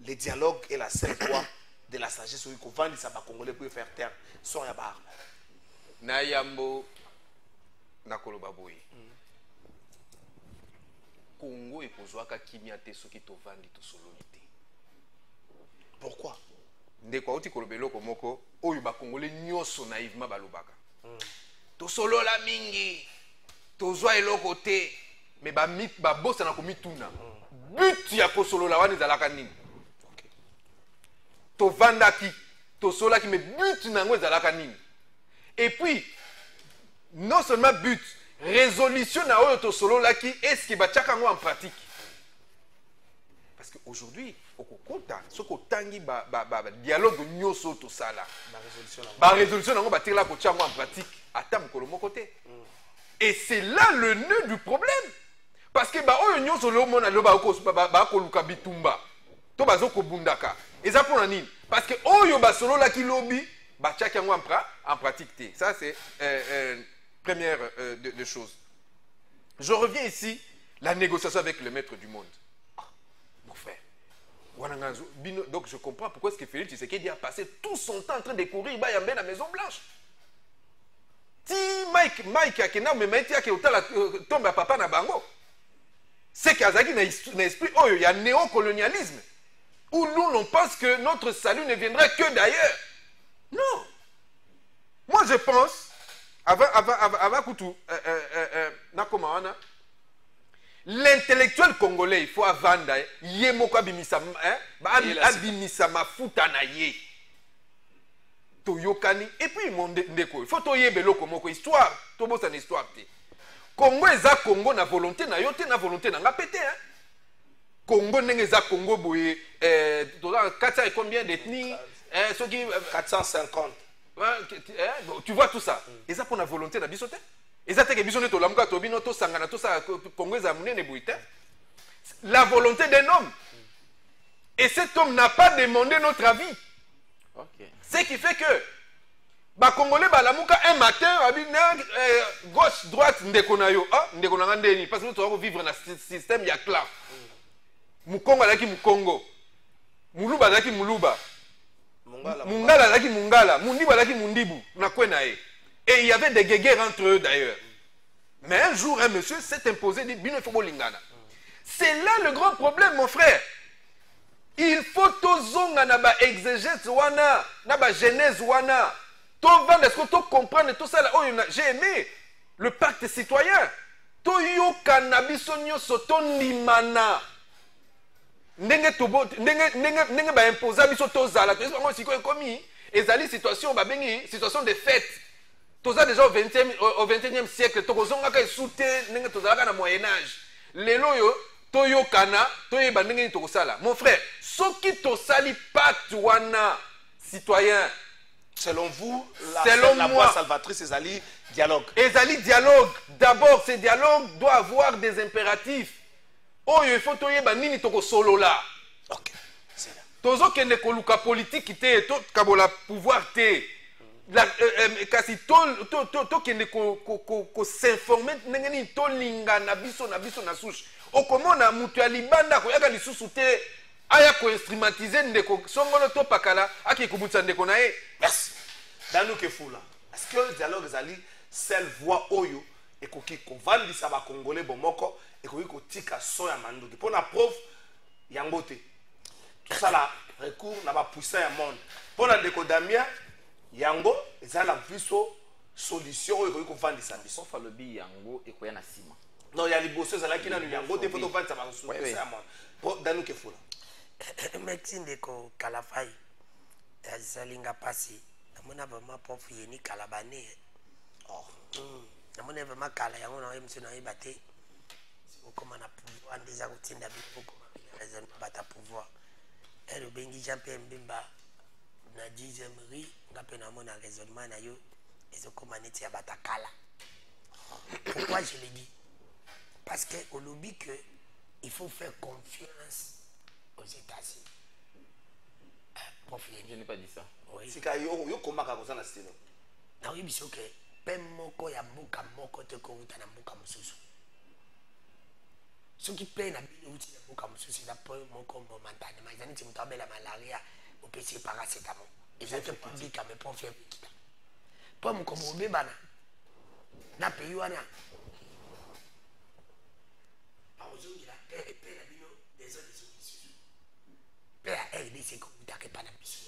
le dialogue est la seule voie de la sagesse où qu'on vende ça Congolais pour faire taire son ya armes? Nayambo nakoloba boy. Congo et Kozwaka kimia te soki to vandi to sololité. Pourquoi? Ndeko auti kolobelo komoko oyo ba Congolais nyoso naïvement balobaka. To solola mingi. To zwa eloko te mais ba bossa na komituna. But ya ko solola wana ezalaka nini? To vandaki, to solaki mais but nango ezalaka nini? Et puis non seulement but, résolution na oyo to sololaki est-ce que batiaka ngo en pratique? Parce qu'aujourd'hui, au Kokota, ce qu'on tangi dialogue nyoso to sala. Ba résolution nango batela ko tiango en pratique ata mokolo moko te. Et c'est là le nœud du problème. Parce que ba oyo nyoso le mona lo ba ko luka bitumba. To bazo ko bundaka. Et ça pour nini? Parce que oyo ba sololaki lobi batiaka ngo en pratique te. Ça c'est première de choses. Je reviens ici, la négociation avec le maître du monde. Mon frère. Donc je comprends pourquoi est-ce que Félix Tshisekedi a passé tout son temps en train de courir à la Maison Blanche. Si Mike Akena me mettait à tombe à papa na bango. C'est qu'Azaki n'a esprit, oh, il y a néocolonialisme. Où nous, on pense que notre salut ne viendrait que d'ailleurs. Non. Moi, je pense, avant Koutou, l'intellectuel congolais, il faut avanda, yemoko abimisa mafuta na ye. Toyokani, et puis mon ndeko, il faut toyebe loko moko histoire, tobo sa histoire te. Congo eza Congo na volonté na yote na volonté na nga pété, hein. Congo n'est pas Congo boye, 400 et combien d'ethnies, 450. Tu vois tout ça. Et ça pour la volonté na bisote. Et ça que bisote to lamuka to bino to sangana to ça Congo eza munene boite. La volonté d'un homme. Et cet homme n'a pas demandé notre avis. Okay. Ce qui fait que ba Congolais ba lamuka un matin gauche droite ndeko na yo, ndeko na ndeni parce que tu vas vivre dans un système ya clair. Mukongo alaki Mukongo. Muluba alaki Muluba. Mungala alaki Mungala. Mundibu alaki Mundibu. Et il y avait des guerres entre eux d'ailleurs. Mais un jour, un monsieur s'est imposé dit Bino Fobo Lingana. C'est là le grand problème, mon frère. Il faut tozonga na ba exégèse wana, na ba genèse wana. Est-ce que tu comprends tout ça là? Oh, j'ai aimé le pacte citoyen. Toyo cannabis sotondimana. Ndenge ba imposer biso tozala to ngo siko komi ezali situation ba bengi situation de fête toza déjà au 21e siècle to kozonga ka soute ndenge tozala na moyen âge lelo yo toyo kana toyeba ndenge to kosala mon frère soki to sali pacte wana citoyen selon vous la voie salvatrice ezali dialogue d'abord ce dialogue doit avoir des impératifs. Oh, il faut toyeba nini toko solo là. OK. C'est là. Tozo kende koluka politique te, to kabola pouvoir te. La kasi to kende ko s'informer nengeni to linga na biso na souche. Okomona mutu ya libanda ko yaka lisusu te aya ko instrumentiser ndeko songolo to pakala aki kubutsa ndeko na ye. Merci. Dans ke fula. Est-ce que le dialogue zali seule voix oyo ekoki ko vandisa ba Congolais bomoko et qu'on tika son ya manduki pour la preuve yango te tout ça là recours na ba puissant ya monde pour la décodamia yango eza la viso solution oyo ko vandisa biso fa le bi yango e ko ya na sima non ya liboso za la kina yango te photo vandisa ba solution ya monde pour danu ke fula Merci ndeko Kalafai. Azalinga passé. Namona vraiment prof yeni kalabane. Oh. Namona vraiment kala yango na MC na ibate. C'est comment na pouvoir déjà routine beaucoup raison bata pouvoir. Et le bengi Jean-Pierre Mbemba na 10e rue ngape na mona raisonnement na yo et ce comment neti ya bata kala. Pourquoi je le dis? Parce que au lobby que il faut faire confiance aux États-Unis. Je n'ai pas dit ça. Oui. C'est qu'il y a comment ça na style. Na oui biso que pem moko ya mboka moko te ko uta na mboka mususu. Ce qui plaît na bino uti na mboka mususu na po moko momentanément. Ils ont dit la malaria au PC paracétamol. Ils ont public à mes profs kita. Po mo comme bebana. Na pays wana. Aozongi la paix la bino des autres issus. Paix a aidé ces communautés pas na biso.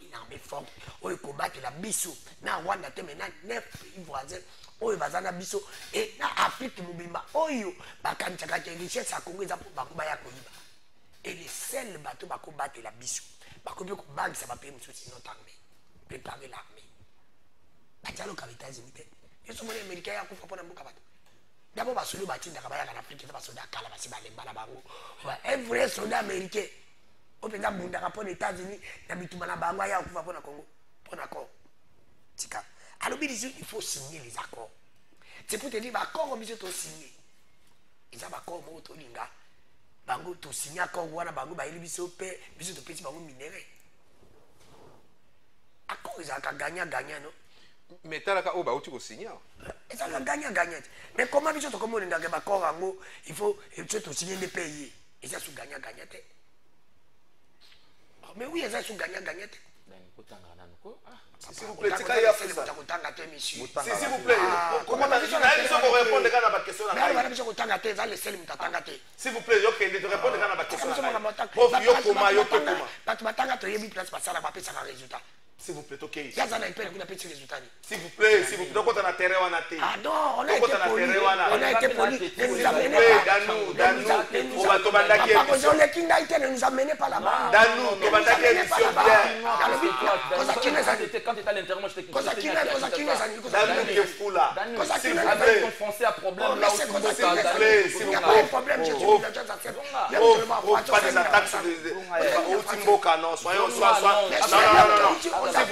Une armée forte, on combat la biso. Na Rwanda te maintenant 9 pays voisins, on va na biso et na Afrique mobimba oyo bakanchaka ke richesse à Congo za pour bakuba ya koyiba. Et les seuls bateaux ba combattre la biso. Ba ko ko bag ça va payer musu notre armée. Préparer l'armée. Ba talo ka États-Unis te. Ils sont les Américains ya kufa pona mboka bato. D'abord ba solo batinda ka ba ya na Afrique ba soldat kala ba si ba lemba na bango. Un vrai soldat américain. Au président Bunda rapport des États-Unis, d'habitude na bango ya kufa pona Congo, pona accord. Tika. Alors il faut signer les accords. C'est pour te dire accord obligé de signer. Ils ont accord mo to linga. Bango to signer accord wana bango ba ili biso pe, biso to petit bango minéré. Accord ils ont gagner non. Mais talaka o ba uti ko signer. Ils ont gagner. Mais comment biso to comme linga ke accord ango, il faut to signer des pays. Ils ont gagner. Mais oui, ils ont gagné. S'il vous plaît, s'il vous plaît, comment on répondre à ma question? S'il vous plaît, de répondre à ma question. S'il vous plaît, ok. S'il vous plaît, donc on a terre on a terre. Ah non, on a été poli. Danou, on va tomber là qui est. Nous a mené par là-bas. Danou, on va attaquer l'émission quand tu étais à l'intérieur, moi je t'ai Danou qui est fou là. S'il vous plaît, confronté à problème là où tu me s'il vous plaît. Pas des attaques sur au Timboka, non. Soyons, non. S'il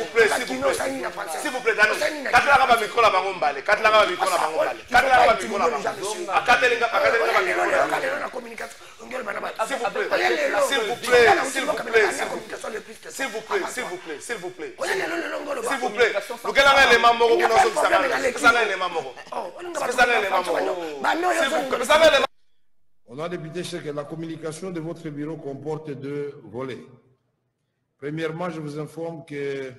vous plaît, Danou. Quand la raba micro la bango mbale. S'il vous plaît. Nous gagnons les mamans au Honorable député Cheikh, la communication de votre bureau comporte 2 volets. Premièrement, je vous informe que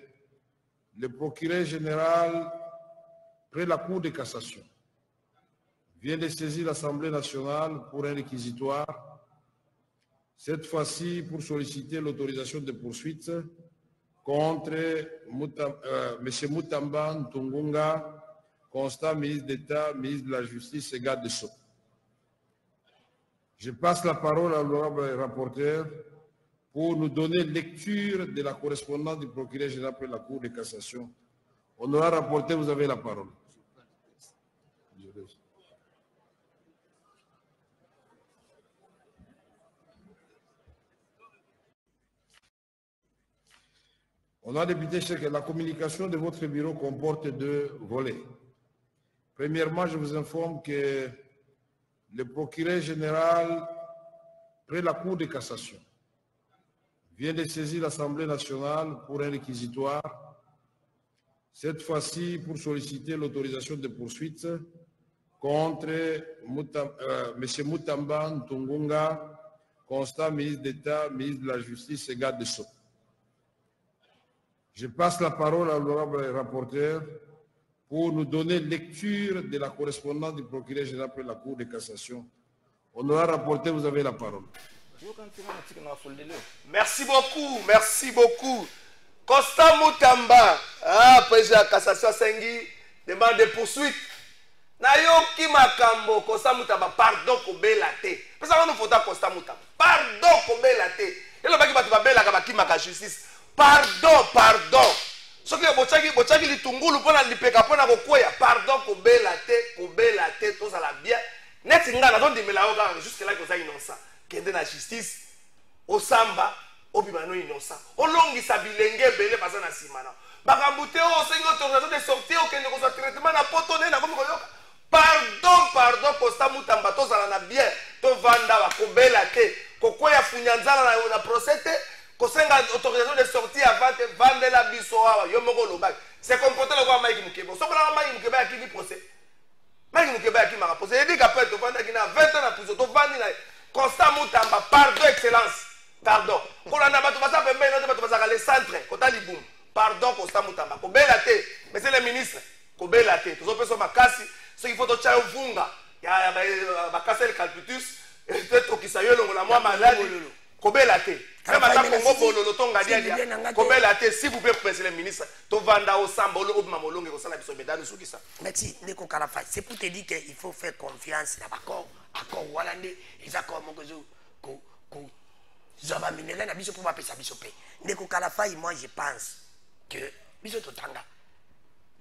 le procureur général, près la Cour de cassation, vient de saisir l'Assemblée nationale pour un réquisitoire, cette fois-ci pour solliciter l'autorisation de poursuite contre M. Moutamba Ntungunga, constant ministre d'État, ministre de la Justice et garde des Sceaux. Je passe la parole à l'honorable rapporteur pour nous donner lecture de la correspondance du procureur général près la Cour de cassation. Honorable rapporteur, vous avez la parole. Honorable député Cheikh, la communication de votre bureau comporte 2 volets. Premièrement, je vous informe que le procureur général près la Cour de cassation vient de saisir l'Assemblée nationale pour un réquisitoire, cette fois-ci pour solliciter l'autorisation de poursuite contre M. Moutamba Ntungunga, constant ministre d'État, ministre de la Justice et garde des Sceaux. Je passe la parole à l'honorable rapporteur pour nous donner lecture de la correspondance du procureur général près la Cour de cassation. Honorable rapporteur, vous avez la parole. Merci beaucoup. Constant Moutamba, président de la cassation Sengi, demande de poursuite nayoki makambo Costa Mutamba pardon kobela te pesa wana fota Costa Mutamba pardon kobela te elobaki bato babelaka bakimaka justice pardon soki bochaki litungulu mpona lipeka mpona kokwea pardon kobela te tozala bien neti nga nazondimela yo kaka jusque là koza innocent kende na justice osamba obima no innocent olongisa bilenge ebele baza na nsima na makambo te oyo osengi autorisation de sortir okende kozwa traitement na poto nde nakomi koyoka pardon Costa Mutamba tozala na bien tovanda bakobela te kokwea funyanzala na procès te kosenga autorisation de sortie avant te vandela biso awa yo moko lobaki c'est comporté lokwa Mike Mukeba sokola Mike Mukeba yakini procès Mike Mukeba yakini maka procès yedi kapel to vanda kina 20 ans na prison to vandi na Costa Mutamba pardon excellence pardon kolanda bato basa pembe no te bato basa le centre kota libum pardon Costa Mutamba kobela te monsieur le ministre kobela te tozo peso makasi ce qu'il faut to chayo vunga ya bakasa le calpitus peut-être kisayo longo la moi malade kobela te même ata Congo bololo tonga dia kobela te s'il vous plaît monsieur le ministre to vanda au samba lo obima molonge ko sala biso medano sukisa merci ndeko Kalafai c'est pour te dire que il faut faire confiance na accord walande les accords mokozo ko zaba minele na biso pour ba pesa biso pe ndeko Kalafai moi je pense que biso totanga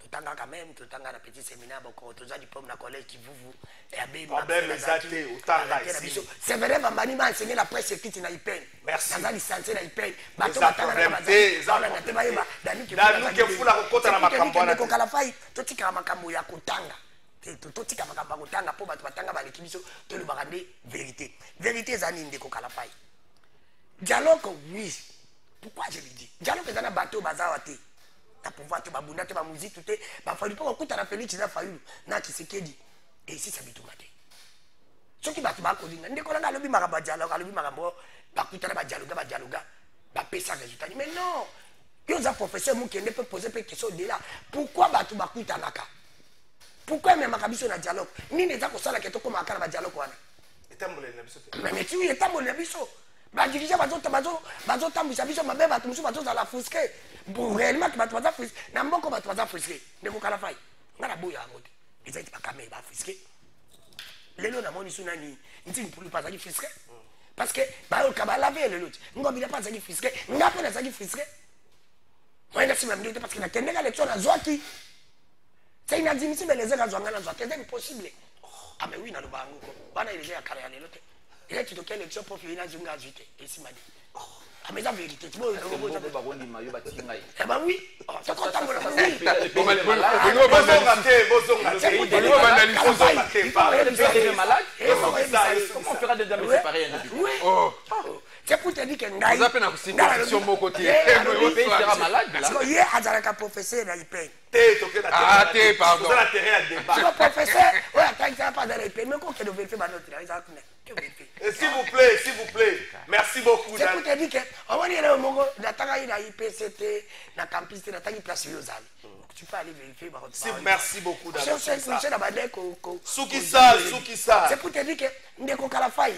quand même totanga na petit séminaire boko toza diplôme na collège qui vous et abe problème exacté otanga ici c'est vrai bambani m'a enseigné la presse écrite na IPN merci dans la licence na IPN bato batanga na danu ke fula kokota na makambo na ndeko Kalafai totika makambo ya kotanga totika makambo ya kotanga po bato batanga baleki biso to le bakande vérité zani ndeko Kalafai dialogue oui pourquoi je le dis dialogue zana bato bazawa te na pouvoir te babunda te ba musique tout te ba fallu pas okuta na Félix na Fayulu na Tshisekedi et ici ça bituma te soki bato ba kodinga ndeko nga lobi makaba dialogue lobi makambo ba kuta na ba dialogue ba pesa résultat mais non yo za professeur mukende peut poser pe question de là pourquoi bato ba kuta naka pourquoi même makabiso na dialogue nini eza ko sala keto ko makala ba dialogue wana etambole na biso te mais tu etambole na biso ba dirige bazo tambisa biso mabe bato musu bazo za la frustrer bon réellement que bato baza frustrer na mboko bato baza frustrer ndeko Kalafai ngala boya ngote ezaki ba kamera ba frustrer lelo na moni suna ni ntini pour pas zaki frustrer parce que ba yo kaba laver lelo ngobi na pas zaki frustrer ngapo na zaki frustrer moi na sima mdite parce que na kendeka l'élection na zwaki c'est inadmissible les gens zwanga na zwaki c'est impossible ah mais oui na lobango ko bana ile ya kare ya lelo te il est tout quelle élection pour finir na zunga azute et si madi ah mais la vérité tu vois ba gondi mayo ba tingai eh ben oui ça compte la comment on fera des amis séparés oui c'est pour te dire que ngai vous appelez na constitution moko tie le pays sera malade là parce que hier azalaka professeur na IPN te pardon la terrain à débat le professeur ouais attends ça pas dans IPN mais qu'on peut vérifier ba notre là ça s'il vous plaît merci beaucoup c'est pour te dire que on va dire le mongo nataka ina IPCT na campus na tangi place yozali tu peux aller vérifier ba merci beaucoup d'avoir c'est na badeko sukisa c'est pour te dire que ndeko Kalafai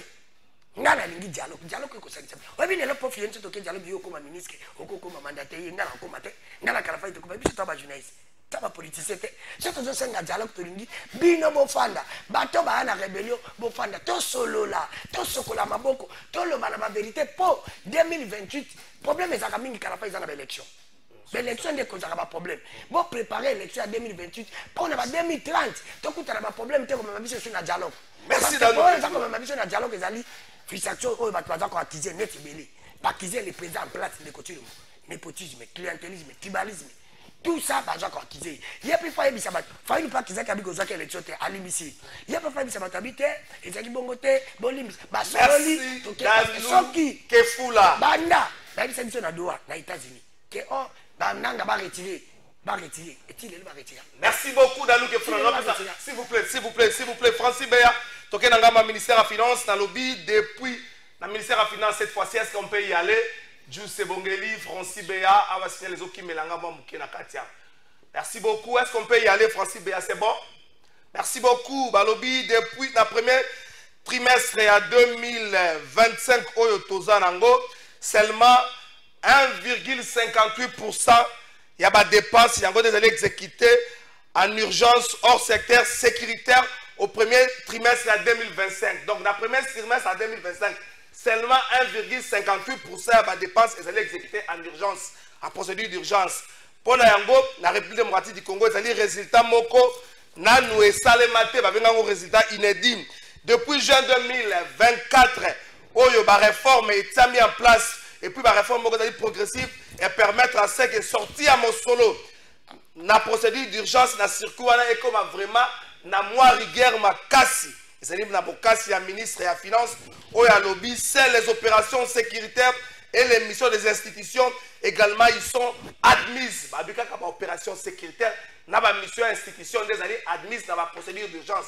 ngana lingi dialogue ko sakisa wabi ne le prof yenso to ke dialogue yo ko ma ministre ko ma mandataire ngana ko mate ngana Kalafai to ko biso to ba journaliste taba politicien te surtout zo senga dialogue to lingi bino bo fanda bato ba na rébellion bo fanda to solola to sokola maboko to lo bana ba vérité po 2028 problème ezaka mingi Kalafai za na élection l'élection de cause ba problème bo préparer l'élection à 2028 pour na ba 2030 to kutana ba problème te ko ma biso sur na dialogue merci d'avoir ça ko ma biso na dialogue ezali fixation oyo bato baza ko accuser net belé pas accuser les présidents en place de côté népotisme clientélisme tribalisme tout ça baza ko accuser il y a plus faille bisa bato faille pas accuser ka biko zaka élection te alimisi il y a pas faille bisa bato habité ezaki bongo te bolimbis ba sololi to soki ke fula banda ba bisa biso na doa na États-Unis que oh ba nanga ba retirer est-il va retirer merci beaucoup Dalou ke fula s'il vous plaît Francis Beya toke nangama ministère à finance na lobby depuis na ministère à finance cette fois-ci est-ce qu'on peut y aller Juice Bongeli Francis Beya a signé les autres qui melanga moi muke na katia merci beaucoup est-ce qu'on peut y aller Francis Beya c'est bon merci beaucoup ba lobby depuis la première trimestre à 2025 oyo toza nango seulement 1,58% il y a des dépenses yango des allés exécutés en urgence hors secteur sécuritaire au premier trimestre de 2025. Donc, dans le premier trimestre de 2025, seulement 1,58% de dépenses sont exécutées en urgence, en procédure d'urgence. Pour la République démocratique du Congo, c'est-à-dire résultat moko, nanu et salemate, un résultat inédit. Depuis juin 2024, oyo ba réforme est mis en place et puis la réforme progressive et permettre à ceux qui sortir à mon solo la procédure d'urgence na circuit et comme vraiment na moi rigueur ma kassi c'est-à-dire na bokassi à ministre et à finance oyo lobby c'est les opérations sécuritaires et les missions des institutions également ils sont admises ba bika ka opération sécuritaire na ba mission institution des années admises dans la procédure d'urgence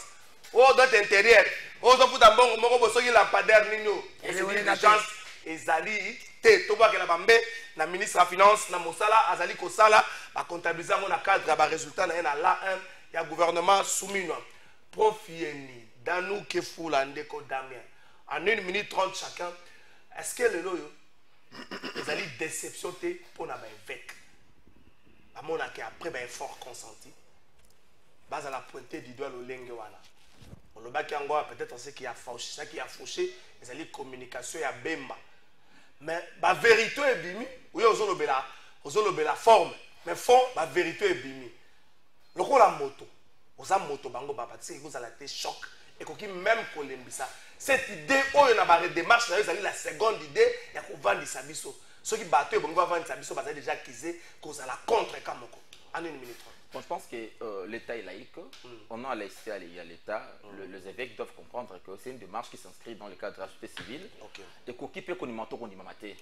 au d'autres intérieur au d'autres pour mbongo moko bosoki lampadaire nino procédure d'urgence ezali te to ba la bambe na ministre de la finance na mosala azali kosala ba comptabiliser na cadre ba résultat na la 1 ya gouvernement soumis profieni danou ke fula ndeko Damien en 1 minute 30 chacun est-ce que le loyo ezali déception te pour na ba évêque ba mona ke après ba effort consenti base à la pointer du doigt le lenge wana on le baki encore peut-être ce qui a fauché ça qui a fauché ezali communication ya bemba. Mais la vérité est bimi. Oui, on la forme. Mais fond, la vérité est bimi. Le coup la moto. Oza moto bango baba. Tu sais, vous allez être choc. Et qu'on même kolembisa. Cette idée, oh, il y a une démarche. C'est la seconde idée. Il y a qu'on vend sa biso. Ceux qui battent, ils vont vendre sa biso. Ils ont déjà accusé qu'on a la contre Kamoko. En 1 minute 30. Bon, je pense que l'État est laïque. On a laissé aller à l'État. Les évêques doivent comprendre que c'est une démarche qui s'inscrit dans le cadre de la société civile. Et qu'on peut qu'on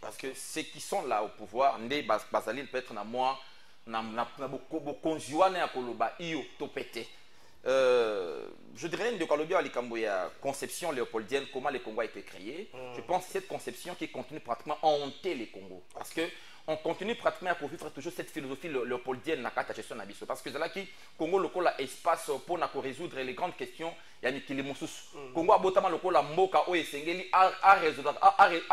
parce que ceux qui sont là au pouvoir, né Basaline peut être na moi, na beaucoup conjoint à Koloba io topete. Je dirais de Kolobi à l'Ikamboya conception léopoldienne, comment le Congo a été créé. Je pense que cette conception qui continue pratiquement à hanter les Congos. Parce que on continue pratiquement à vivre toujours cette philosophie léopoldienne dans la gestion de parce que c'est là que Congo le espace pour résoudre les grandes questions il y a Mikili Moussous Congo a botamment le la mboka o esengeli à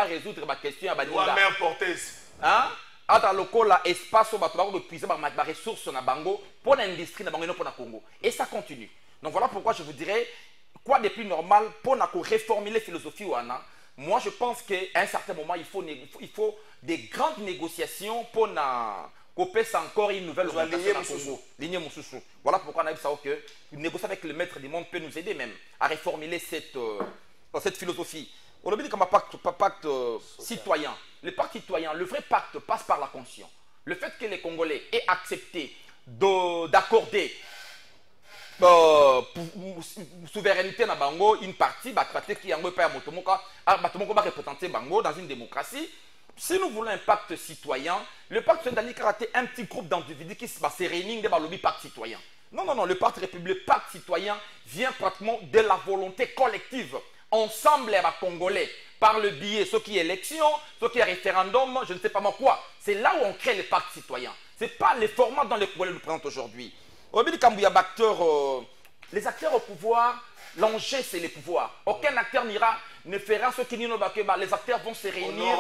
résoudre ma question à baninga mais importer hein ata lokola espace au bato de puiser ma ressources na bango pour l'industrie na bango pour na Congo et ça continue. Donc voilà pourquoi je vous dirais quoi de plus normal pour réformer les philosophies wana. Moi, je pense qu'à un certain moment, il faut des grandes négociations pour qu'on puisse encore une nouvelle lignée Moussoussou. Voilà pourquoi on a vu ça que négocier avec le maître du monde peut nous aider même à réformuler cette philosophie. On a dit comme un pacte citoyen. Le pacte citoyen, le vrai pacte passe par la conscience. Le fait que les Congolais aient accepté d'accorder souveraineté na bango une partie qui yango pa motomoka va représenter bango dans une démocratie. Si nous voulons un pacte citoyen, le pacte citoyen c'est un petit groupe d'individus qui se réunissent dans le lobby pacte citoyen. Non, le pacte républicain, le pacte citoyen vient pratiquement de la volonté collective ensemble les Congolais par le biais ce qui est élection, ce qui est référendum, je ne sais pas moi quoi. C'est là où on crée le pacte citoyen. C'est pas les formats dans les Congolais nous présentent aujourd'hui. Les acteurs au pouvoir, l'enjeu c'est le pouvoir. Aucun acteur ne fera ce qu'il n'y a pas. Les acteurs vont se réunir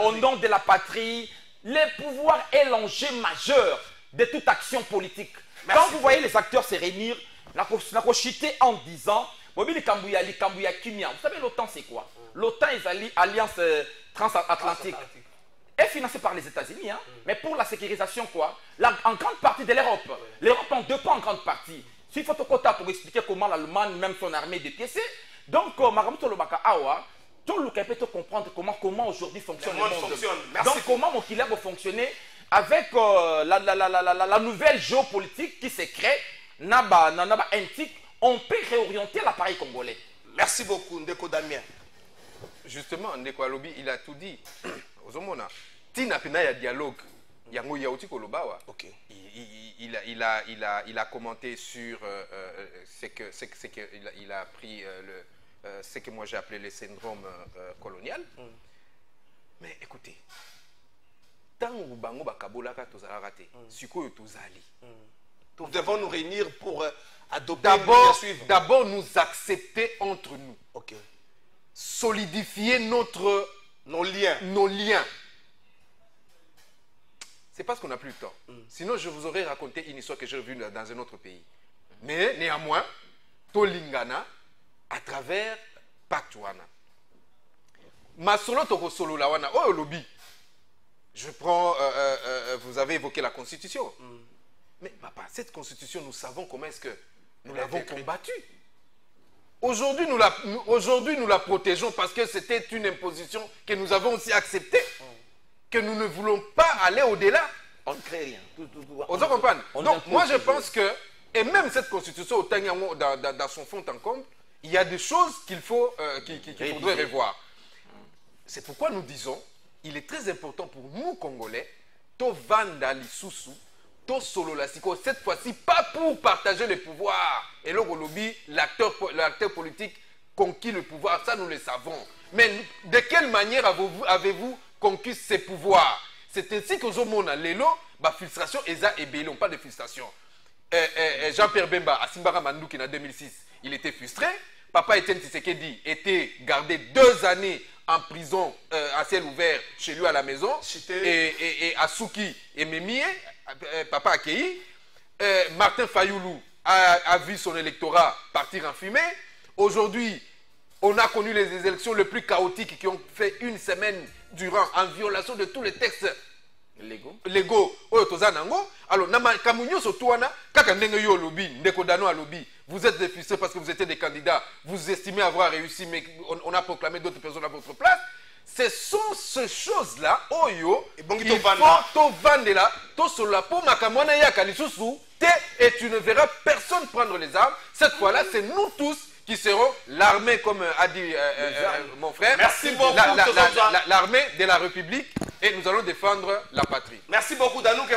au nom de la patrie. Le pouvoir est l'enjeu majeur de toute action politique. Merci. Quand vous voyez les acteurs se réunir, la cochité en disant, vous savez l'OTAN c'est quoi? L'OTAN est l'alliance transatlantique. Est financée par les États-Unis, hein? Mais pour la sécurisation, quoi? En grande partie de l'Europe. L'Europe en dépend en grande partie. S'il faut au quota pour expliquer comment l'Allemagne, même son armée, est dépiécée. Donc, Maramoto Lobaka Awa, tout le monde peut comprendre comment aujourd'hui fonctionne le monde. Donc, comment mon killer va fonctionner avec la nouvelle géopolitique qui se crée, on peut réorienter l'appareil congolais. Merci beaucoup, Ndeko Damien. Justement, Ndeko Alobi, il a tout dit. Ozomona, Tina Pena ya dialogue, yango yauti kolobawa. Okay. Il a commenté sur il a pris ce que moi j'ai appelé le syndrome colonial. Mais écoutez, tant que bango bakabolaka tozala raté, sikoyo tozali. Nous devons nous réunir pour adopter d'abord nous accepter entre nous. Ok. Solidifier nos liens. c'est parce qu'on n'a plus le temps. Sinon, je vous aurais raconté une histoire que j'ai vue dans un autre pays. Mais néanmoins, Tolingana, à travers Pactuana. Masolo Toko Solo Lawana, oh lobby. Je prends, vous avez évoqué la Constitution. Mais papa, cette Constitution, nous savons comment est-ce que nous l'avons combattue. Aujourd'hui, nous la protégeons parce que c'était une imposition que nous avons aussi acceptée. Que nous ne voulons pas aller au-delà. On ne crée rien. On comprend. Donc, moi, je pense que, et même cette Constitution, dans son fond en comble, il y a des choses qu'il faudrait revoir. C'est pourquoi nous disons, il est très important pour nous, Congolais, to vanda lisusu, to solo la siko, cette fois-ci, pas pour partager le pouvoir. Et le lobby, l'acteur politique conquis le pouvoir, ça nous le savons. Mais de quelle manière avez-vous conquis ces pouvoirs? C'est ainsi que Zomona Lelo, la frustration, Eza et Bélon, pas de frustration. Jean-Pierre Bemba, à Simbara Mandouki en 2006, il était frustré. Papa Etienne Tshisekedi était gardé 2 années en prison à ciel ouvert chez lui à la maison. Et Asuki et Memie, papa accueilli. Martin Fayoulou a vu son électorat partir en fumée. Aujourd'hui, on a connu les élections les plus chaotiques qui ont fait une semaine durant en violation de tous les textes légaux. Alors, vous êtes défisés parce que vous étiez des candidats, vous estimez avoir réussi, mais on a proclamé d'autres personnes à votre place. Ce sont ces choses-là, il faut vendre là, et tu ne verras personne prendre les armes. Cette fois-là, c'est nous tous qui seront l'armée, comme a dit mon frère. Merci beaucoup. L'armée de la République, et nous allons défendre la patrie. Merci beaucoup. J'aimerais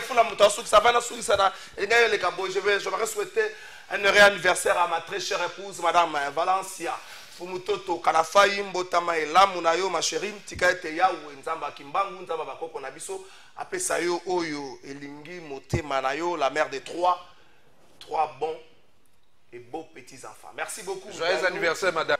souhaiter un heureux anniversaire à ma très chère épouse, Madame Valencia. Fumutoto Kalafai Mbotama Elamu na yo ma chérie tika ete ya nzamba kimbangu nzamba bakoko na biso apesa yo oyo elingi motema na yo, la mère de trois bons et beaux petits enfants. Merci beaucoup. Joyeux anniversaire, madame.